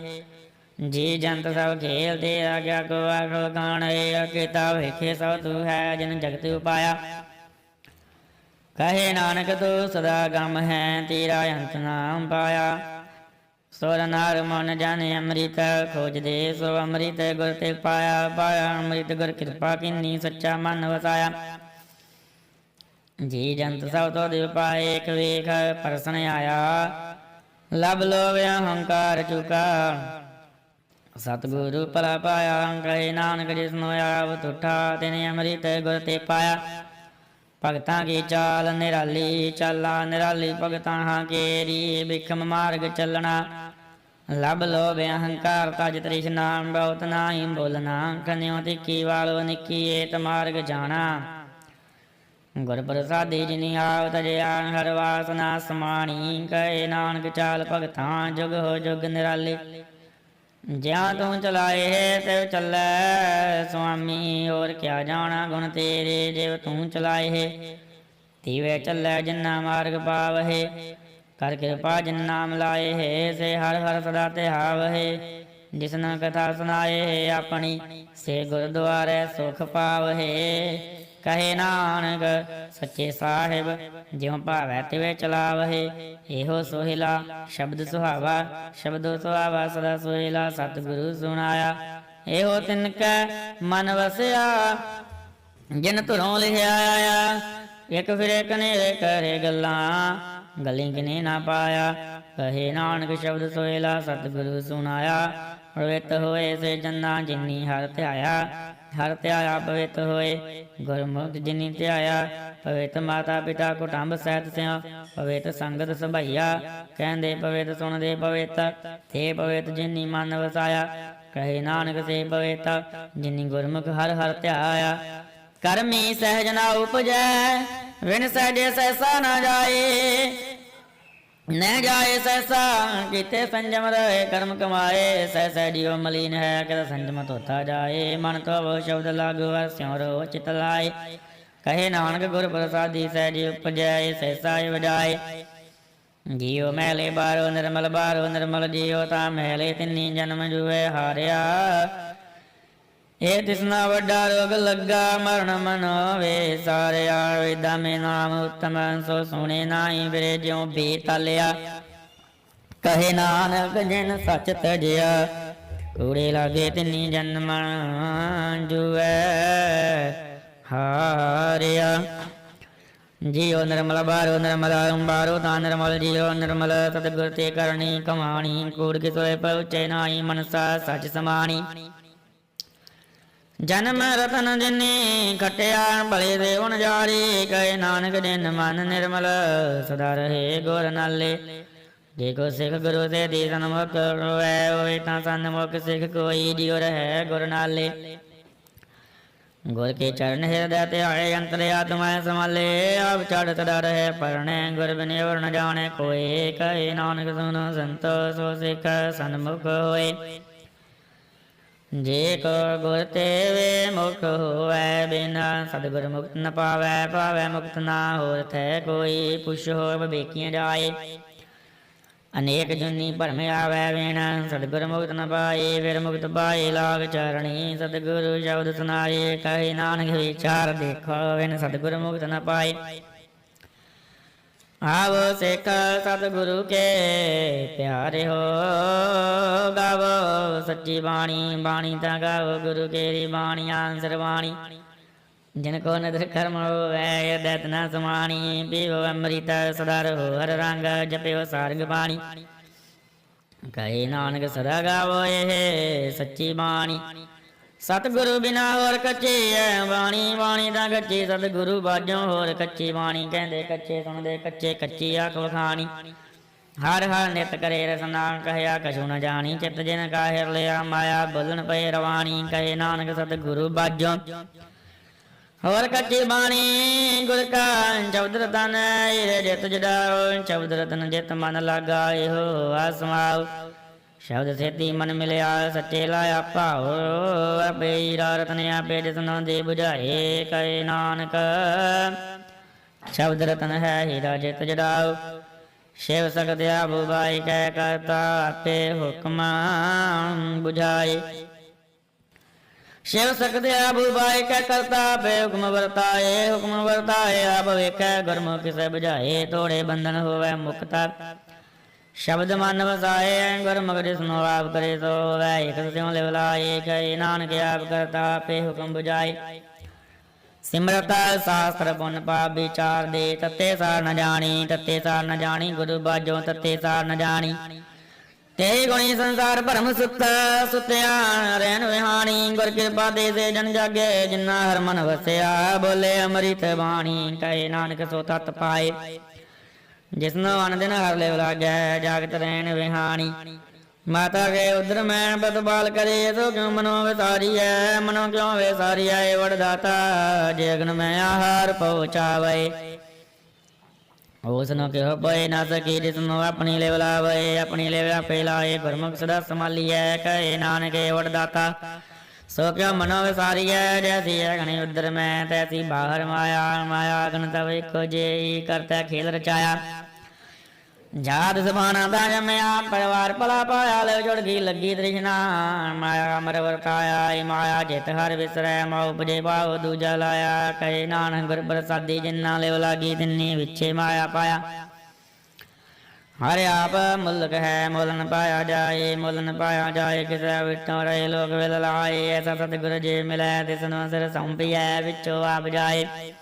ਜੀ ਜੰਤ ਸਭ ਖੇਲ ਤੇਰਾ, ਕਿਆ ਕੋ ਆਖੋ ਗਾਣ ਹੈ। ਅਕੇਤਾ ਵੇਖੇ ਸਭ ਤੂੰ ਹੈ, ਜਿਨ ਜਗਤ ਉਪਾਇਆ। ਕਹੇ ਨਾਨਕ ਤੂੰ ਸਦਾ ਗਮ ਹੈ, ਤੇਰਾ ਅੰਤ ਨਾ ਪਾਇਆ। ਸੁਰ ਨਰ ਮਨ ਜਨ ਅੰਮ੍ਰਿਤ ਖੋਜਦੇ, ਸੋ ਅੰਮ੍ਰਿਤ ਗੁਰ ਤੇ ਪਾਇਆ। ਪਾਇਆ ਅੰਮ੍ਰਿਤ ਗੁਰ ਕਿਰਪਾ ਕੀਨੀ, ਸੱਚਾ ਮਨ ਵਸਾਇਆ। ਜੀ ਜੰਤ ਸਭ ਤੋਂ ਦਿਵ ਪਾਏ, ਇਕ ਵੇਖ ਪਰਸਨ ਆਇਆ। ਲਭ ਲੋਭ ਅਹੰਕਾਰ ਚੁਕਾ, ਸਤਿਗੁਰੂ ਭਲਾ ਪਾਇਆ। ਕਹੇ ਨਾਨਕ ਜਿਸਨੂੰ ਆਵ ਤੁਠਾ, ਤਿਨੇ ਅੰਮ੍ਰਿਤ ਗੁਰ ਤੇ ਪਾਇਆ। ਭਗਤਾਂ ਕੀ ਚਾਲ ਨਿਰਾਲੀ, ਚਾਲਾ ਨਿਰਾਲੀ ਭਗਤਾਂ ਹਾਂ ਕੇਰੀ। ਬਿਖਮ ਮਾਰਗ ਚੱਲਣਾ, ਲਭ ਲੋਭ ਅਹੰਕਾਰ ਤਜ ਤ੍ਰਿਸ਼ਨਾ। ਬਹੁਤ ਨਾਹੀ ਬੋਲਣਾ, ਖਨਿਓ ਤਿੱਖੀ ਵਾਲੋ ਨਿੱਕੀ। ਏਤ ਮਾਰਗ ਜਾਣਾ, ਗੁਰ ਪ੍ਰਸਾਦੀ ਜਿਨੀ ਆਵ ਤਜਿਆ। ਹਰ ਵਾਸਨਾ ਸਮਾਣੀ, ਕਹੇ ਨਾਨਕ ਚਾਲ ਭਗਤਾਂ ਜੁਗ ਹੋ ਜੁਗ ਨਿਰਾਲੀ। ਜਿਆਂ ਤੂੰ ਚਲਾਏ ਹੈ ਤਿਵ ਚੱਲੈ ਸੁਆਮੀ। ਹੋਰ ਕਿਆ ਜਾਣਾ ਗੁਣ ਤੇਰੇ, ਜਿਵ ਤੂੰ ਚਲਾਏ ਹੈ ਤਿਵੇਂ ਚੱਲੈ। ਜਿਨਾ ਮਾਰਗ ਪਾਵਹਿ, ਕਰ ਕਿਰਪਾ ਜਿਨ ਨਾਮ ਲਾਏ ਹੈ। ਸੇ ਹਰ ਹਰ ਸਦਾ ਧਿਆਵਹਿ, ਜਿਸਨ ਕਥਾ ਸੁਨਾਏ ਹੈ ਆਪਣੀ। ਸੇ ਗੁਰਦੁਆਰੇ ਸੁਖ ਪਾਵਹਿ। ਕਹੇ ਨਾਨਕ ਸੱਚੇ ਸਾਹਿਬ, ਜਿਉ ਭਾਵੈ ਤਿਵੇਂ ਚਲਾਵਹਿ। ਇਹੋ ਸੋਹਿਲਾ ਸ਼ਬਦ ਸੁਹਾਵਾ, ਸ਼ਬਦੋ ਸੁਹਾਵਾ ਸਦਾ ਸੋਹਿਲਾ। ਸਤਿਗੁਰੂ ਸੁਣਾਇਆ ਇਹੋ ਤਿਨ ਕੈ ਮਨ ਵਸਿਆ, ਜਿਨ ਧੁਰੋਂ ਲਿਖਿਆ ਆਇਆ। ਇਕ ਫਿਰੇ ਕਨੇਰੇ ਕਰੇ ਗੱਲਾਂ, ਗਲੀ ਕਿਨੇ ਨਾ ਪਾਇਆ। ਕਹੇ ਨਾਨਕ ਸ਼ਬਦ ਸੋਹਿਲਾ, ਸਤਿਗੁਰੂ ਸੁਣਾਇਆ। ਪ੍ਰਵਿੱਤ ਹੋਏ ਸੇ ਜੰਨਾ, ਜਿਨੀ ਹਰ ਧਿਆਇਆ। ਹਰ ਧਿਆਇਆ ਪਵਿੱਤ ਹੋਏ। ਗੁਰਮੁਖ ਜਿਨੀ ਧਿਆਇਆ ਪਵਿੱਤ ਮਾਤਾ ਪਿਤਾ ਕੁਟੰਬ ਸਹਿਤ ਸਿਆ। ਪਵਿੱਤ ਸੰਗਤ ਸਭਈਆ ਕਹਿੰਦੇ ਪਵਿੱਤ ਸੁਣਦੇ ਪਵਿੱਤ। ਤੇ ਪਵਿੱਤ ਜਿਨੀ ਮਨ ਵਸਾਇਆ ਕਹੇ ਨਾਨਕ ਸੇ ਪਵਿੱਤ। ਜਿਨੀ ਗੁਰਮੁਖ ਹਰ ਹਰ ਧਿਆਇਆ ਕਰਮੀ ਸਹਿਜ ਨਾ ਉਪਜੈ। ਵਿਣ ਸਹਿਜੇ ਸਹਿਸਾ ਨਾ ਜਾਏ। ਨਹਿ ਜਾਏ ਸਹਿਸਾ ਕੀਤੇ ਸੰਜਮ ਰਹੇ ਕਰਮ ਕਮਾਏ। ਸਹਿ ਸਹਿ ਜੀਉ ਮਲੀਨ ਹੈ ਕਿਤ ਸੰਜਮ ਧੋਤਾ ਜਾਏ। ਮਨ ਤੋ ਸ਼ਬਦ ਲਾਗੂ ਸਿਉ ਰੋ ਚਿਤ ਲਾਏ। ਕਹੇ ਨਾਨਕ ਗੁਰ ਪ੍ਰਸਾਦੀ ਸਹਿਜ ਉਪਜੈ ਸਹਿਸਾ ਵਜਾਏ। ਜੀਉ ਮੈਲੇ ਬਾਰੋ ਨਿਰਮਲ ਬਾਰੋ ਨਿਰਮਲ ਜੀਉ ਤਾ ਮੈਲੇ ਤਿੰਨੀ ਜਨਮ ਜੂਏ ਹਾਰਿਆ। ਇਹ ਤਿਸਨਾ ਵੱਡਾ ਰੋਗ ਲੱਗਾ ਮਰਨ ਮਨ ਹੋਵੇ ਸਾਰਿਆ। ਵੇਦਾਂ ਮੇ ਨਾਮ ਉਤਮ ਸੋ ਸੁਣੇ ਨਾਹੀ ਬਿਰੇ ਜਿਉ ਬੇਤਾਲਿਆ। ਕਹੇ ਨਾਨਕ ਜਿਨ ਸੱਚ ਤਜਿਆ ਕੂੜੇ ਲਾਗੇ ਤਿੰਨੀ ਜਨਮ ਜੂਐ ਹਾਰਿਆ। ਜੀਉ ਨਿਰਮਲ ਬਾਰੋ ਨਿਰਮਲ ਬਾਰੋ ਤਾਂ ਨਿਰਮਲ ਜੀਉ ਨਿਰਮਲ ਸਤਿਗੁਰ ਤੇ ਕਰਨੀ ਕਮਾਣੀ। ਕੂੜ ਕਿਸੋਏ ਪਹੁੰਚੇ ਨਾਹੀ ਮਨਸਾ ਸੱਚ ਸਮਾਣੀ। ਜਨਮ ਰਤਨ ਜਿਨੀ ਖਟਿਆ ਭਲੇ ਦੇ ਹੁਣ ਜਾਰੀ। ਕਹੇ ਨਾਨਕ ਜਿਨ ਮਨ ਨਿਰਮਲ ਸਦਾ ਰਹੇ ਗੁਰ ਨਾਲੇ। ਜੇ ਕੋ ਸਿੱਖ ਗੁਰੂ ਤੇ ਦੀ ਸਨਮੁਖ ਹੋਵੇ ਹੋਏ ਤਾਂ ਸਨਮੁਖ ਸਿੱਖ ਕੋਈ ਜਿਉ ਰਹਿ ਗੁਰ ਨਾਲੇ। ਗੁਰ ਕੇ ਚਰਨ ਹਿਰਦੈ ਧਿਆਏ ਅੰਤਰ ਆਤਮਾ ਸੰਭਾਲੇ। ਆਪ ਚੜ੍ਹਤ ਡਰ ਹੈ ਪਰਣੈ ਗੁਰ ਬਿਨਿ ਔਰ ਨ ਜਾਣੈ ਕੋਇ। ਕਹੇ ਨਾਨਕ ਸੁਨੋ ਸੰਤੋ ਸੋ ਸਿੱਖ ਸਨਮੁਖ ਹੋਏ। ਜੇ ਕੋ ਗੁਰ ਤੇ ਵੇ ਮੁਖ ਹੋਵੈ ਬਿਨਾ ਸਤਿਗੁਰ ਮੁਕਤ ਨ ਪਾਵੈ। ਪਾਵੈ ਮੁਕਤ ਨਾ ਹੋਰ ਥੈ ਕੋਈ ਪੁੱਛ ਹੋ ਬੇਕੀਆਂ ਜਾਏ। ਅਨੇਕ ਜੁਨੀ ਭਰਮ ਆਵੈ ਬਿਨ ਸਤਿਗੁਰ ਮੁਕਤ ਨ ਪਾਏ। ਫਿਰ ਮੁਕਤ ਪਾਏ ਲਾਗ ਚਰਣੀ ਸਤਿਗੁਰੂ ਸ਼ਬਦ ਸੁਨਾਏ। ਕਹੇ ਨਾਨਕ ਵਿਚਾਰ ਦੇਖੋ ਬਿਨ ਸਤਿਗੁਰ ਮੁਕਤ ਨ ਪਾਏ। ਆਵੋ ਸਿੱਖ ਸਤਿਗੁਰੂ ਕੇ ਪਿਆਰੇ ਹੋ ਗਾਵੋ ਸੱਚੀ ਬਾਣੀ। ਬਾਣੀ ਤਾਂ ਗਾਵੋ ਗੁਰੂ ਕੇਰੀ ਬਾਣੀ ਆਨਸਰ ਬਾਣੀ। ਜਿਨ ਕੋ ਨਦਰ ਕਰਮ ਹੋਵੈ ਦੈਤ ਨ ਸਮਾਣੀ। ਪੀਵੋ ਅੰਮ੍ਰਿਤ ਸਦਾ ਰਹੋ ਹਰ ਰੰਗ ਜਪਿਓ ਸਾਰੰਗ ਬਾਣੀ। ਕਹੇ ਨਾਨਕ ਸਦਾ ਗਾਵੋ ਇਹ ਸੱਚੀ ਬਾਣੀ। ਸਤਿਗੁਰੂ ਬਿਨਾ ਹੋਰ ਕੱਚੀ ਹੈ ਬਾਣੀ। ਬਾਣੀ ਤਾਂ ਕੱਚੀ ਸਤਿਗੁਰੂ ਬਾਝੋਂ ਹੋਰ ਕੱਚੀ ਬਾਣੀ। ਕਹਿੰਦੇ ਕੱਚੇ ਸੁਣਦੇ ਕੱਚੇ ਕੱਚੀ ਆਖ ਵਖਾਣੀ। ਹਰ ਹਰ ਨਿਤ ਕਰੇ ਰਸਨਾ ਕਹਿਆ ਕਛੂ ਨ ਜਾਣੀ। ਚਿਤ ਜਿਨ ਕਾ ਹਿਰ ਲਿਆ ਮਾਇਆ ਬੋਲਣ ਪਏ ਰਵਾਣੀ। ਕਹੇ ਨਾਨਕ ਸਤਿਗੁਰੂ ਬਾਝੋਂ ਹੋਰ ਕੱਚੀ ਬਾਣੀ। ਗੁਰ ਕਾ ਸ਼ਬਦ ਰਤਨ ਹੀਰੇ ਜਿਤ ਜਡਾਓ। ਸ਼ਬਦ ਰਤਨ ਜਿਤ ਮਨ ਲਾਗਾ ਇਹੋ ਆਸਮਾਓ। ਸ਼ਬਦ ਸੇਤੀ ਮਨ ਮਿਲਿਆ ਸੱਚੇ ਲਾਇਆ ਭਾਉ। ਆਪੇ ਹੀਰਾ ਰਤਨ ਆਪੇ ਜਿਸਨੋਂ ਦੇ ਬੁਝਾਏ। ਕਹੇ ਨਾਨਕ ਸ਼ਬਦ ਰਤਨ ਹੈ ਹੀਰਾ ਜਿਤ ਜੜਾਓ। ਸ਼ਿਵ ਸਕਤ ਆਬੂ ਬਾਈ ਕਹਿ ਕਰਤਾ ਆਪੇ ਹੁਕਮ ਬੁਝਾਏ। ਸ਼ਿਵ ਸਕਤ ਆਬੂ ਬਾਈ ਕਹਿ ਕਰਤਾ ਆਪੇ ਹੁਕਮ ਵਰਤਾਏ। ਹੁਕਮ ਵਰਤਾਏ ਆਪ ਵੇਖੈ ਗੁਰਮੁਖ ਕਿਸੇ ਬੁਝਾਏ। ਤੋੜੇ ਬੰਧਨ ਹੋਵੇ ਮੁਕਤਾ ਸ਼ਬਦ ਮਨ ਵਸਾਏ। ਗੁਰਮੁਖ ਜਿਸਨੋ ਆਪ ਕਰੇ ਸੋ ਹੋਵੈ ਇਕ ਸਿਉ ਲਿਵ ਲਾਏ। ਕਹੇ ਨਾਨਕ ਆਪ ਕਰਤਾ ਆਪੇ ਹੁਕਮ ਬੁਝਾਏ। ਸਿਮਰਤ ਸ਼ਾਸਤਰ ਪੁੰਨ ਪਾਪ ਵਿਚਾਰ ਦੇ ਤੱਤੇ ਸਾਰ ਨ ਜਾਣੀ। ਤੱਤੇ ਸਾਰ ਨ ਜਾਣੀ ਗੁਰੂ ਬਾਝੋਂ ਤੱਤੇ ਸਾਰ ਨ ਜਾਣੀ। ਤੇ ਗੁਣੀ ਸੰਸਾਰ ਭਰਮ ਸੁੱਤ ਸੁਤਿਆ ਰਹਿਣ ਵਿਹਾਣੀ। ਗੁਰ ਕਿਰਪਾ ਦੇ ਸੇ ਜਨ ਜਾਗੇ ਜਿਨਾ ਹਰ ਮਨ ਵਸਿਆ। ਬੋਲੇ ਅੰਮ੍ਰਿਤ ਬਾਣੀ ਕਹੇ ਨਾਨਕ ਸੋ ਤਤ ਪਾਏ। ਜਿਸਨੋ ਅਨ ਦਿਨ ਹਰ ਲਿਵ ਲਾਗੈ ਜਾਗਤ ਰਹਿਣ ਵਿਹਾਣੀ। ਮਾਤਾ ਕੇ ਉਦਰ ਮੈਨ ਪ੍ਰਤਪਾਲ ਕਰੇ ਸੋ ਕਿਉ ਮਨੋ ਵਿਸਾਰੀਐ। ਮਨੋ ਕਿਉ ਵਿਸਾਰੀਐ ਵਡ ਦਾਤਾ ਜੇ ਅਗਨ ਮੈਂ ਆਹਾਰ ਪਹੁੰਚਾਵੇ। ਉਸਨੋ ਕਿਉ ਪਏ ਨਾ ਸਕੀ ਜਿਸਨੋ ਆਪਣੀ ਲਿਵ ਲਾਵੇ। ਆਪਣੀ ਲਿਵ ਆਪੇ ਲਾਏ ਗੁਰਮੁਖ ਸਦਾ ਸੰਭਾਲੀਐ। ਕਹੇ ਨਾਨਕ ਵਡ ਦਾਤਾ ਸੋ ਕਿਉ ਮਨੋ ਵਿਸਾਰੀਐ। ਜੈਸੀ ਅਗਨ ਉਦਰ ਮੈਂ ਤੈਸੀ ਬਾਹਰ ਮਾਇਆ। ਮਾਇਆ ਅਗਨ ਤਵ ਇੱਕੋ ਜਿਹੀ ਕਰਤਾ ਖੇਲ ਰਚਾਇਆ। ਜਾਤ ਸਮਾਨਾ ਦਾ ਜਮਿਆ ਪਰਿਵਾਰ ਭਲਾ ਪਾਇਆ। ਲਿਵ ਜੁੜ ਗਈ ਲੱਗੀ ਤ੍ਰਿਸ਼ਨਾ ਮਾਇਆ ਅਮਰ ਵਰਤਾਇਆ। ਮਾਇਆ ਜਿਤ ਹਰ ਵਿਸਰੈ ਮਾ ਉਪਜੇ ਭਾਉ ਦੂਜਾ ਲਾਇਆ। ਕਹੇ ਨਾਨਕ ਗੁਰ ਪ੍ਰਸਾਦੀ ਜਿਨਾ ਲਿਵ ਲਾਗੀ ਤਿੰਨੀ ਵਿਛੇ ਮਾਇਆ ਪਾਇਆ। ਹਰਿ ਆਪ ਮੁਲਕ ਹੈ ਮੁੱਲ ਨ ਪਾਇਆ ਜਾਏ। ਮੁੱਲ ਨ ਪਾਇਆ ਜਾਏ ਕਿਸੇ ਵਿਟੋਂ ਰਹੇ ਲੋਕ ਵਿਲ ਲਾਏ। ਐਸਾ ਸਤਿਗੁਰ ਜੇ ਮਿਲੈ ਤਿਸਨੂੰ ਸਿਰ ਸੌਂਪੀਐ ਵਿੱਚੋਂ ਆਪ ਜਾਏ।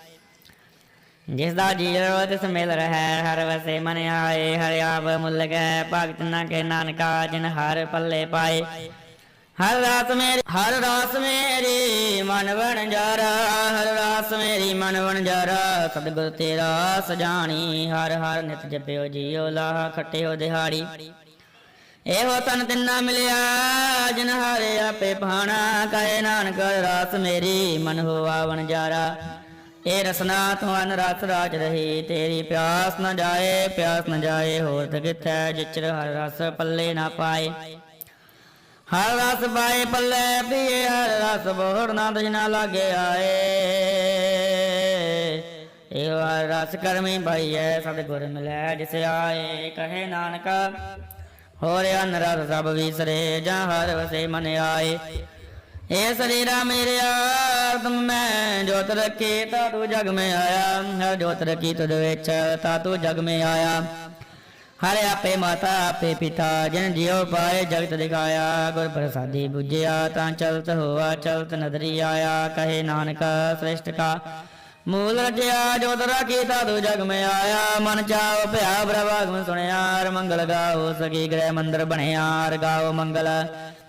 ਜਿਸ ਦਾ ਜੀਵ ਤਿਸ ਮਿਲ ਰਹਿ ਹਰ ਵਸੇ ਮਨ ਆਏ। ਹਰਿ ਆਪ ਮੁਲਕ ਹੈ ਭਗਤ ਨ ਕੇ ਨਾਨਕਾ ਜਿਨ ਹਰ ਪੱਲੇ ਪਾਏ। हर रास मेरी मन वणजारा, हर रास मेरी मन वणजारा। सतगुर तेरा सजानी, हर हर नित जपियो जियो लाह खटियो दिहाड़ी। ਇਹੋ ਤਨ ਤਿੰਨਾ ਮਿਲਿਆ ਜਿਨ ਹਾਰੇ ਆਪੇ ਭਾਣਾ, ਕਹੇ ਨਾਨਕ ਰਾਸ ਮੇਰੀ ਮਨ ਹੋਆ ਵਣਜਾਰਾ। ਇਹ ਰਸਨਾ ਤੋਂ ਅਨ ਰਸ ਰਾਜ ਰਹੀ, ਤੇਰੀ ਪਿਆਸ ਨ ਜਾਏ ਪਿਆਸ ਨ ਜਾਏ। ਹੋਰ ਤੇ ਕਿਥੈ ਜਿਚਰ ਹਰ ਰਸ ਪੱਲੇ ਨਾ ਪਾਏ। ਹਰ ਰਸ ਪਾਏ ਪੱਲੇ ਪੀਏ, ਹਰ ਰਸ ਬੋੜ ਨਾ ਦਜਨਾ ਲਾਗੇ ਆਏ। ਇਹੋ ਹਰ ਰਸ ਕਰਮੀ ਪਾਈਐ, ਸਤਿਗੁਰ ਮਿਲੈ ਜਿਸ ਆਏ। ਕਹੇ ਨਾਨਕ ਹੋਰ ਅਨ ਰਸ ਸਭ ਵਿਸਰੇ, ਜਾਂ ਹਰ ਵਸੇ ਮਨ ਆਏ। ਇਹ ਸਰੀਰਾ ਮੇਰਿਆ ਤੁਮ ਮੈਂ ਜੋਤ ਰੱਖੀ, ਤਾ ਤੂੰ ਜਗ ਮੈਂ ਆਇਆ। ਹਰ ਜੋਤ ਰੱਖੀ ਤੁਧ ਵਿੱਚ, ਤਾ ਤੂੰ ਜਗ ਮੈਂ ਆਇਆ। ਹਰ ਆਪੇ ਮਾਤਾ ਆਪੇ ਪਿਤਾ, ਜਿਨ ਜਿਉ ਪਾਏ ਜਗਤ ਦਿਖਾਇਆ। ਗੁਰ ਪ੍ਰਸਾਦੀ ਬੁਝਿਆ ਤਾਂ ਚਲਤ ਹੋਆ, ਚਲਤ ਨਦਰੀ ਆਇਆ। ਕਹੇ ਨਾਨਕ ਸ੍ਰਿਸ਼ਟ ਕਾ ਮੂਲ ਰਚਿਆ, ਜੋਤ ਰਾਖੀ ਤਾ ਤੂੰ ਜਗ ਮੈਂ ਆਇਆ। ਮਨ ਚਾਉ ਭਿਆ ਪ੍ਰਭਾਗਮ ਸੁਣਿਆ, ਹਰ ਮੰਗਲ ਗਾਓ ਸਖੀ ਗ੍ਰਹਿ ਮੰਦਰ ਬਣਿਆ। ਹਰ ਗਾਓ ਮੰਗਲ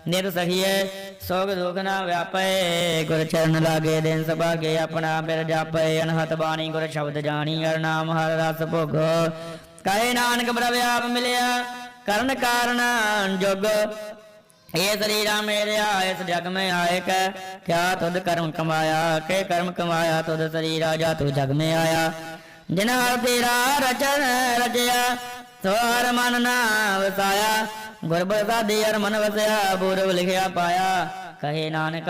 ਨਿਤ ਸਖੀਏ, ਸੋਗ ਦੁਖ ਨਾ ਵਿਆਪੇ। ਗੁਰ ਚਰਨ ਲਾਗੇ ਦਿਨ ਸੁਭਾਗੇ, ਆਪਣਾ ਬਿਰ ਜਾਪੇ। ਅਨਹਤ ਬਾਣੀ ਗੁਰ ਸ਼ਬਦ ਜਾਣੀ, ਹਰ ਨਾਮ ਹਰ ਰਸ ਭੋਗੋ। ਕਹੇ ਨਾਨਕ ਪ੍ਰਭ ਆਪ ਮਿਲਿਆ, ਕਰਨ ਕਾਰਨ ਜੁਗ। ਇਹ ਸਰੀਰਾ ਮੇਰਿਆ ਇਸ ਜਗ ਮੈਂ ਆਏ। ਕੈ ਕਿਆ ਤੁਧ ਕਰਮ ਕਮਾਇਆ, ਕੇ ਕਰਮ ਕਮਾਇਆ ਤੁਧ ਸਰੀਰਾ, ਜਾ ਤੂੰ ਜਗ ਮੈਂ ਆਇਆ। ਜਿਨ ਹਰ ਤੇਰਾ ਰਚਨ ਰਚਿਆ, ਸੋ ਹਰ ਮਨ ਨਾ ਵਸਾਇਆ। ਗੁਰ ਪ੍ਰਸਾਦੀ ਹਰ ਮਨ ਵਸਿਆ, ਪੂਰਬ ਲਿਖਿਆ ਪਾਇਆ। ਕਹੇ ਨਾਨਕ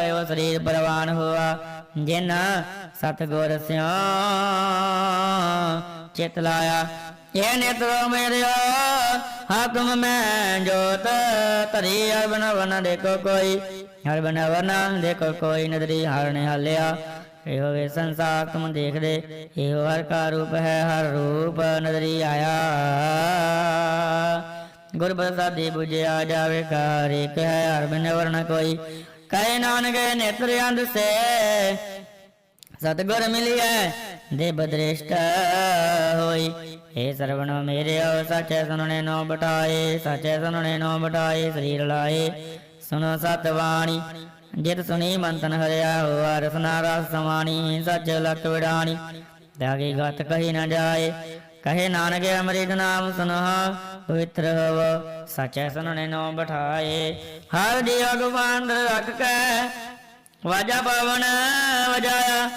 ਇਹੋ ਸਰੀਰ ਪ੍ਰਵਾਨ ਹੋਆ, ਜਿਨ ਸਤਿਗੁਰ ਸਿਉ ਚਿਤ ਲਾਇਆ। ਇਹ ਨੇਤਰੋ ਮੇਰਿਆ ਹਾਕਮ ਮੈਂ ਜੋਤ ਧਰੀ। ਹਰ ਬਨ ਵਨ ਦੇਖੋ ਕੋਈ, ਹਰ ਬਨ ਵਨ ਦੇਖੋ ਕੋਈ। ਨਦਰੀ ਹਰ ਨੇ ਹਾਲਿਆ, ਇਹੋ ਵੇ ਸੰਸਾਰ ਤੁਮ ਦੇਖਦੇ। ਇਹੋ ਹਰ ਕਾ ਰੂਪ ਹੈ, ਹਰ ਰੂਪ ਨਦਰੀ ਆਇਆ। ਗੁਰ ਪ੍ਰਸਾਦੀ ਬੁਝਿਆ ਜਾਵੇ, ਕਾਰ ਇੱਕ ਹੈ ਹਰ ਬਿਨ ਵਰਨ ਕੋਈ। ਕਹੇ ਨਾਨਕ ਨੇਤਰ ਅੰਧ ਸੇ, ਸਤਿਗੁਰ ਮਿਲਿਐ ਦੇ ਬਦ੍ਰਿਸ਼ਟ ਹੋਈ। ਇਹ ਸਰਵਣ ਮੇਰਿਓ ਸਚੈ ਸੁਨਣੇ ਨੋ ਬਟਾਏ, ਸਚੈ ਸੁਨਣੇ ਨੋ ਬਟਾਏ। ਸਰੀਰ ਲਾਏ ਸੁਨੋ ਸਤ ਬਾਣੀ, ਜਿਤ ਸੁਣੀ ਮੰਤਨ ਹਰਿਆ ਹੋਆ। ਰਸਨਾ ਰਸ ਸਮਾਣੀ, ਸਚ ਲਖ ਵਿਡਾਣੀ। ਤਿਆਗੀ ਗਤ ਕਹੀ ਨ ਜਾਏ, ਕਹੇ ਨਾਨਕ ਅੰਮ੍ਰਿਤ ਨਾਮ ਸੁਨੋ ਪਵਿੱਤਰ ਹੋਵੋ। ਸਚੈ ਸੁਨਣੇ ਨੋ ਬਠਾਏ, ਹਰ ਜੀਉ ਗੁਬਾਨ ਰੱਖ ਕੇ। ਵਾਜਾ ਪਵਨ ਵਜਾਇਆ,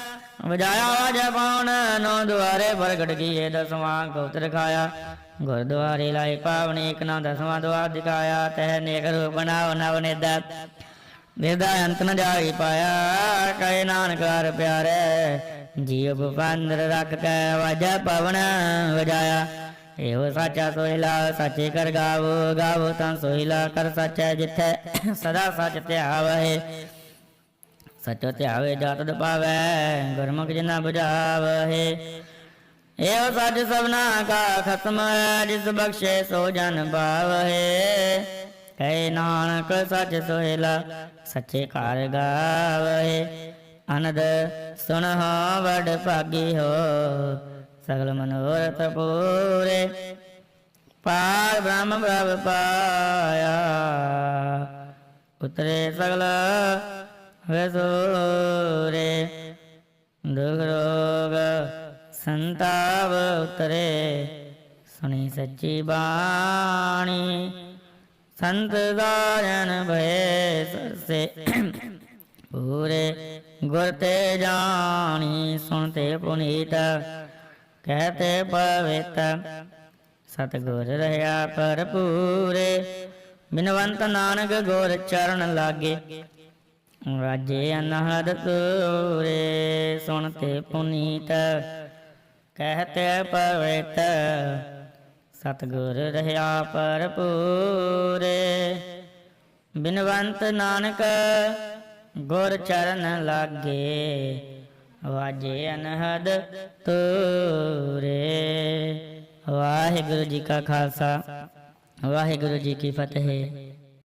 ਵਜਾਇਆ ਵਾਜਾ ਪਵਨ। ਨੌ ਦੁਆਰੇ ਪ੍ਰਗਟ ਕੀਏ, ਦਸਵਾਂ ਗੋਤ ਰਖਾਇਆ। ਗੁਰਦੁਆਰੇ ਲਾਏ ਪਾਵਨ, ਇੱਕ ਨਾ ਦਸਵਾਂ ਦੁਆਰ ਦਿਖਾਇਆ। ਤਹਿ ਨੇਕ ਰੂਪ ਬਣਾਓ ਨਵ ਨਿਦਾ, ਨਿਦਾ ਅੰਤ ਨ ਜਾਈ ਪਾਇਆ। ਕਹੇ ਨਾਨਕ ਹਰ ਪਿਆਰੇ, ਜੀਉ ਗੁਪਾਂਦਰ ਰੱਖ ਕੇ। ਵਾਜਾ ਪਵਨ ਵਜਾਇਆ, ਇਹੋ ਸਾਚਾ ਸੋਹਿਲਾ। ਸਾਚੇ ਕਰ ਗਾਵੋ, ਗਾਵੋ ਤਾਂ ਸੋਹਿਲਾ। ਕਰ ਸਾਚਾ ਜਿੱਥੈ ਸਦਾ ਸਚ ਧਿਆਵੈ। ਸਚੋ ਧਿਆਵੇ ਜਾਤ ਪਾਵੈ, ਗੁਰਮੁਖ ਜਿਨਾ ਬੁਝਾਵਹਿ। ਇਹੋ ਸੱਚ ਸਭਨਾ ਕਾ ਖਸਮ ਹੈ, ਜਿਸ ਬਖਸ਼ੇ ਸੋ ਜਨ ਪਾਵਹਿ। ਕਹੇ ਨਾਨਕ ਸਚ ਸੋਹਿਲਾ, ਸੱਚੇ ਘਰ ਗਾਵਹਿ। ਅਨੰਦ ਸੁਣਹੁ ਵਡ ਭਾਗੀ ਹੋ, ਸਗਲ ਮਨੋਰਥ ਪੂਰੇ। ਪਾਰ ਬ੍ਰਹਮ ਪ੍ਰਭ ਪਾਇਆ, ਉਤਰੇ ਸਗਲ ਵਸੂਰੇ। ਦੁਖ ਰੋਗ ਸੰਤਾਪ ਉਤਰੇ, ਸੁਣੀ ਸੱਚੀ ਬਾਣੀ। ਸੰਤ ਸਾਜਨ ਭਏ ਸਰਸੇ, ਪੂਰੇ ਗੁਰ ਤੇ ਜਾਣੀ। ਸੁਣਤੇ ਪੁਨੀਤ ਕਹਤੇ ਪਵਿੱਤ, ਸਤਿਗੁਰ ਰਹਿਆ ਭਰਪੂਰੇ। ਬਿਨਵੰਤ ਨਾਨਕ ਗੁਰ ਚਰਨ ਲਾਗੇ, ਰਾਜੇ ਅਨਹਦ ਤੂਰੇ। ਸੁਣਤੇ ਪੁਨੀਤ ਕਹਤੇ ਪਵਿੱਤ, ਸਤਿਗੁਰ ਰਹਿਆ ਭਰਪੂਰੇ। ਬਿਨਵੰਤ ਨਾਨਕ ਗੁਰ ਚਰਨ ਲਾਗੇ, ਵਾਜੇ ਅਨਹਦ ਤੂਰੇ। ਵਾਹਿਗੁਰੂ ਜੀ ਕਾ ਖਾਲਸਾ, ਵਾਹਿਗੁਰੂ ਜੀ ਕੀ ਫਤਿਹ।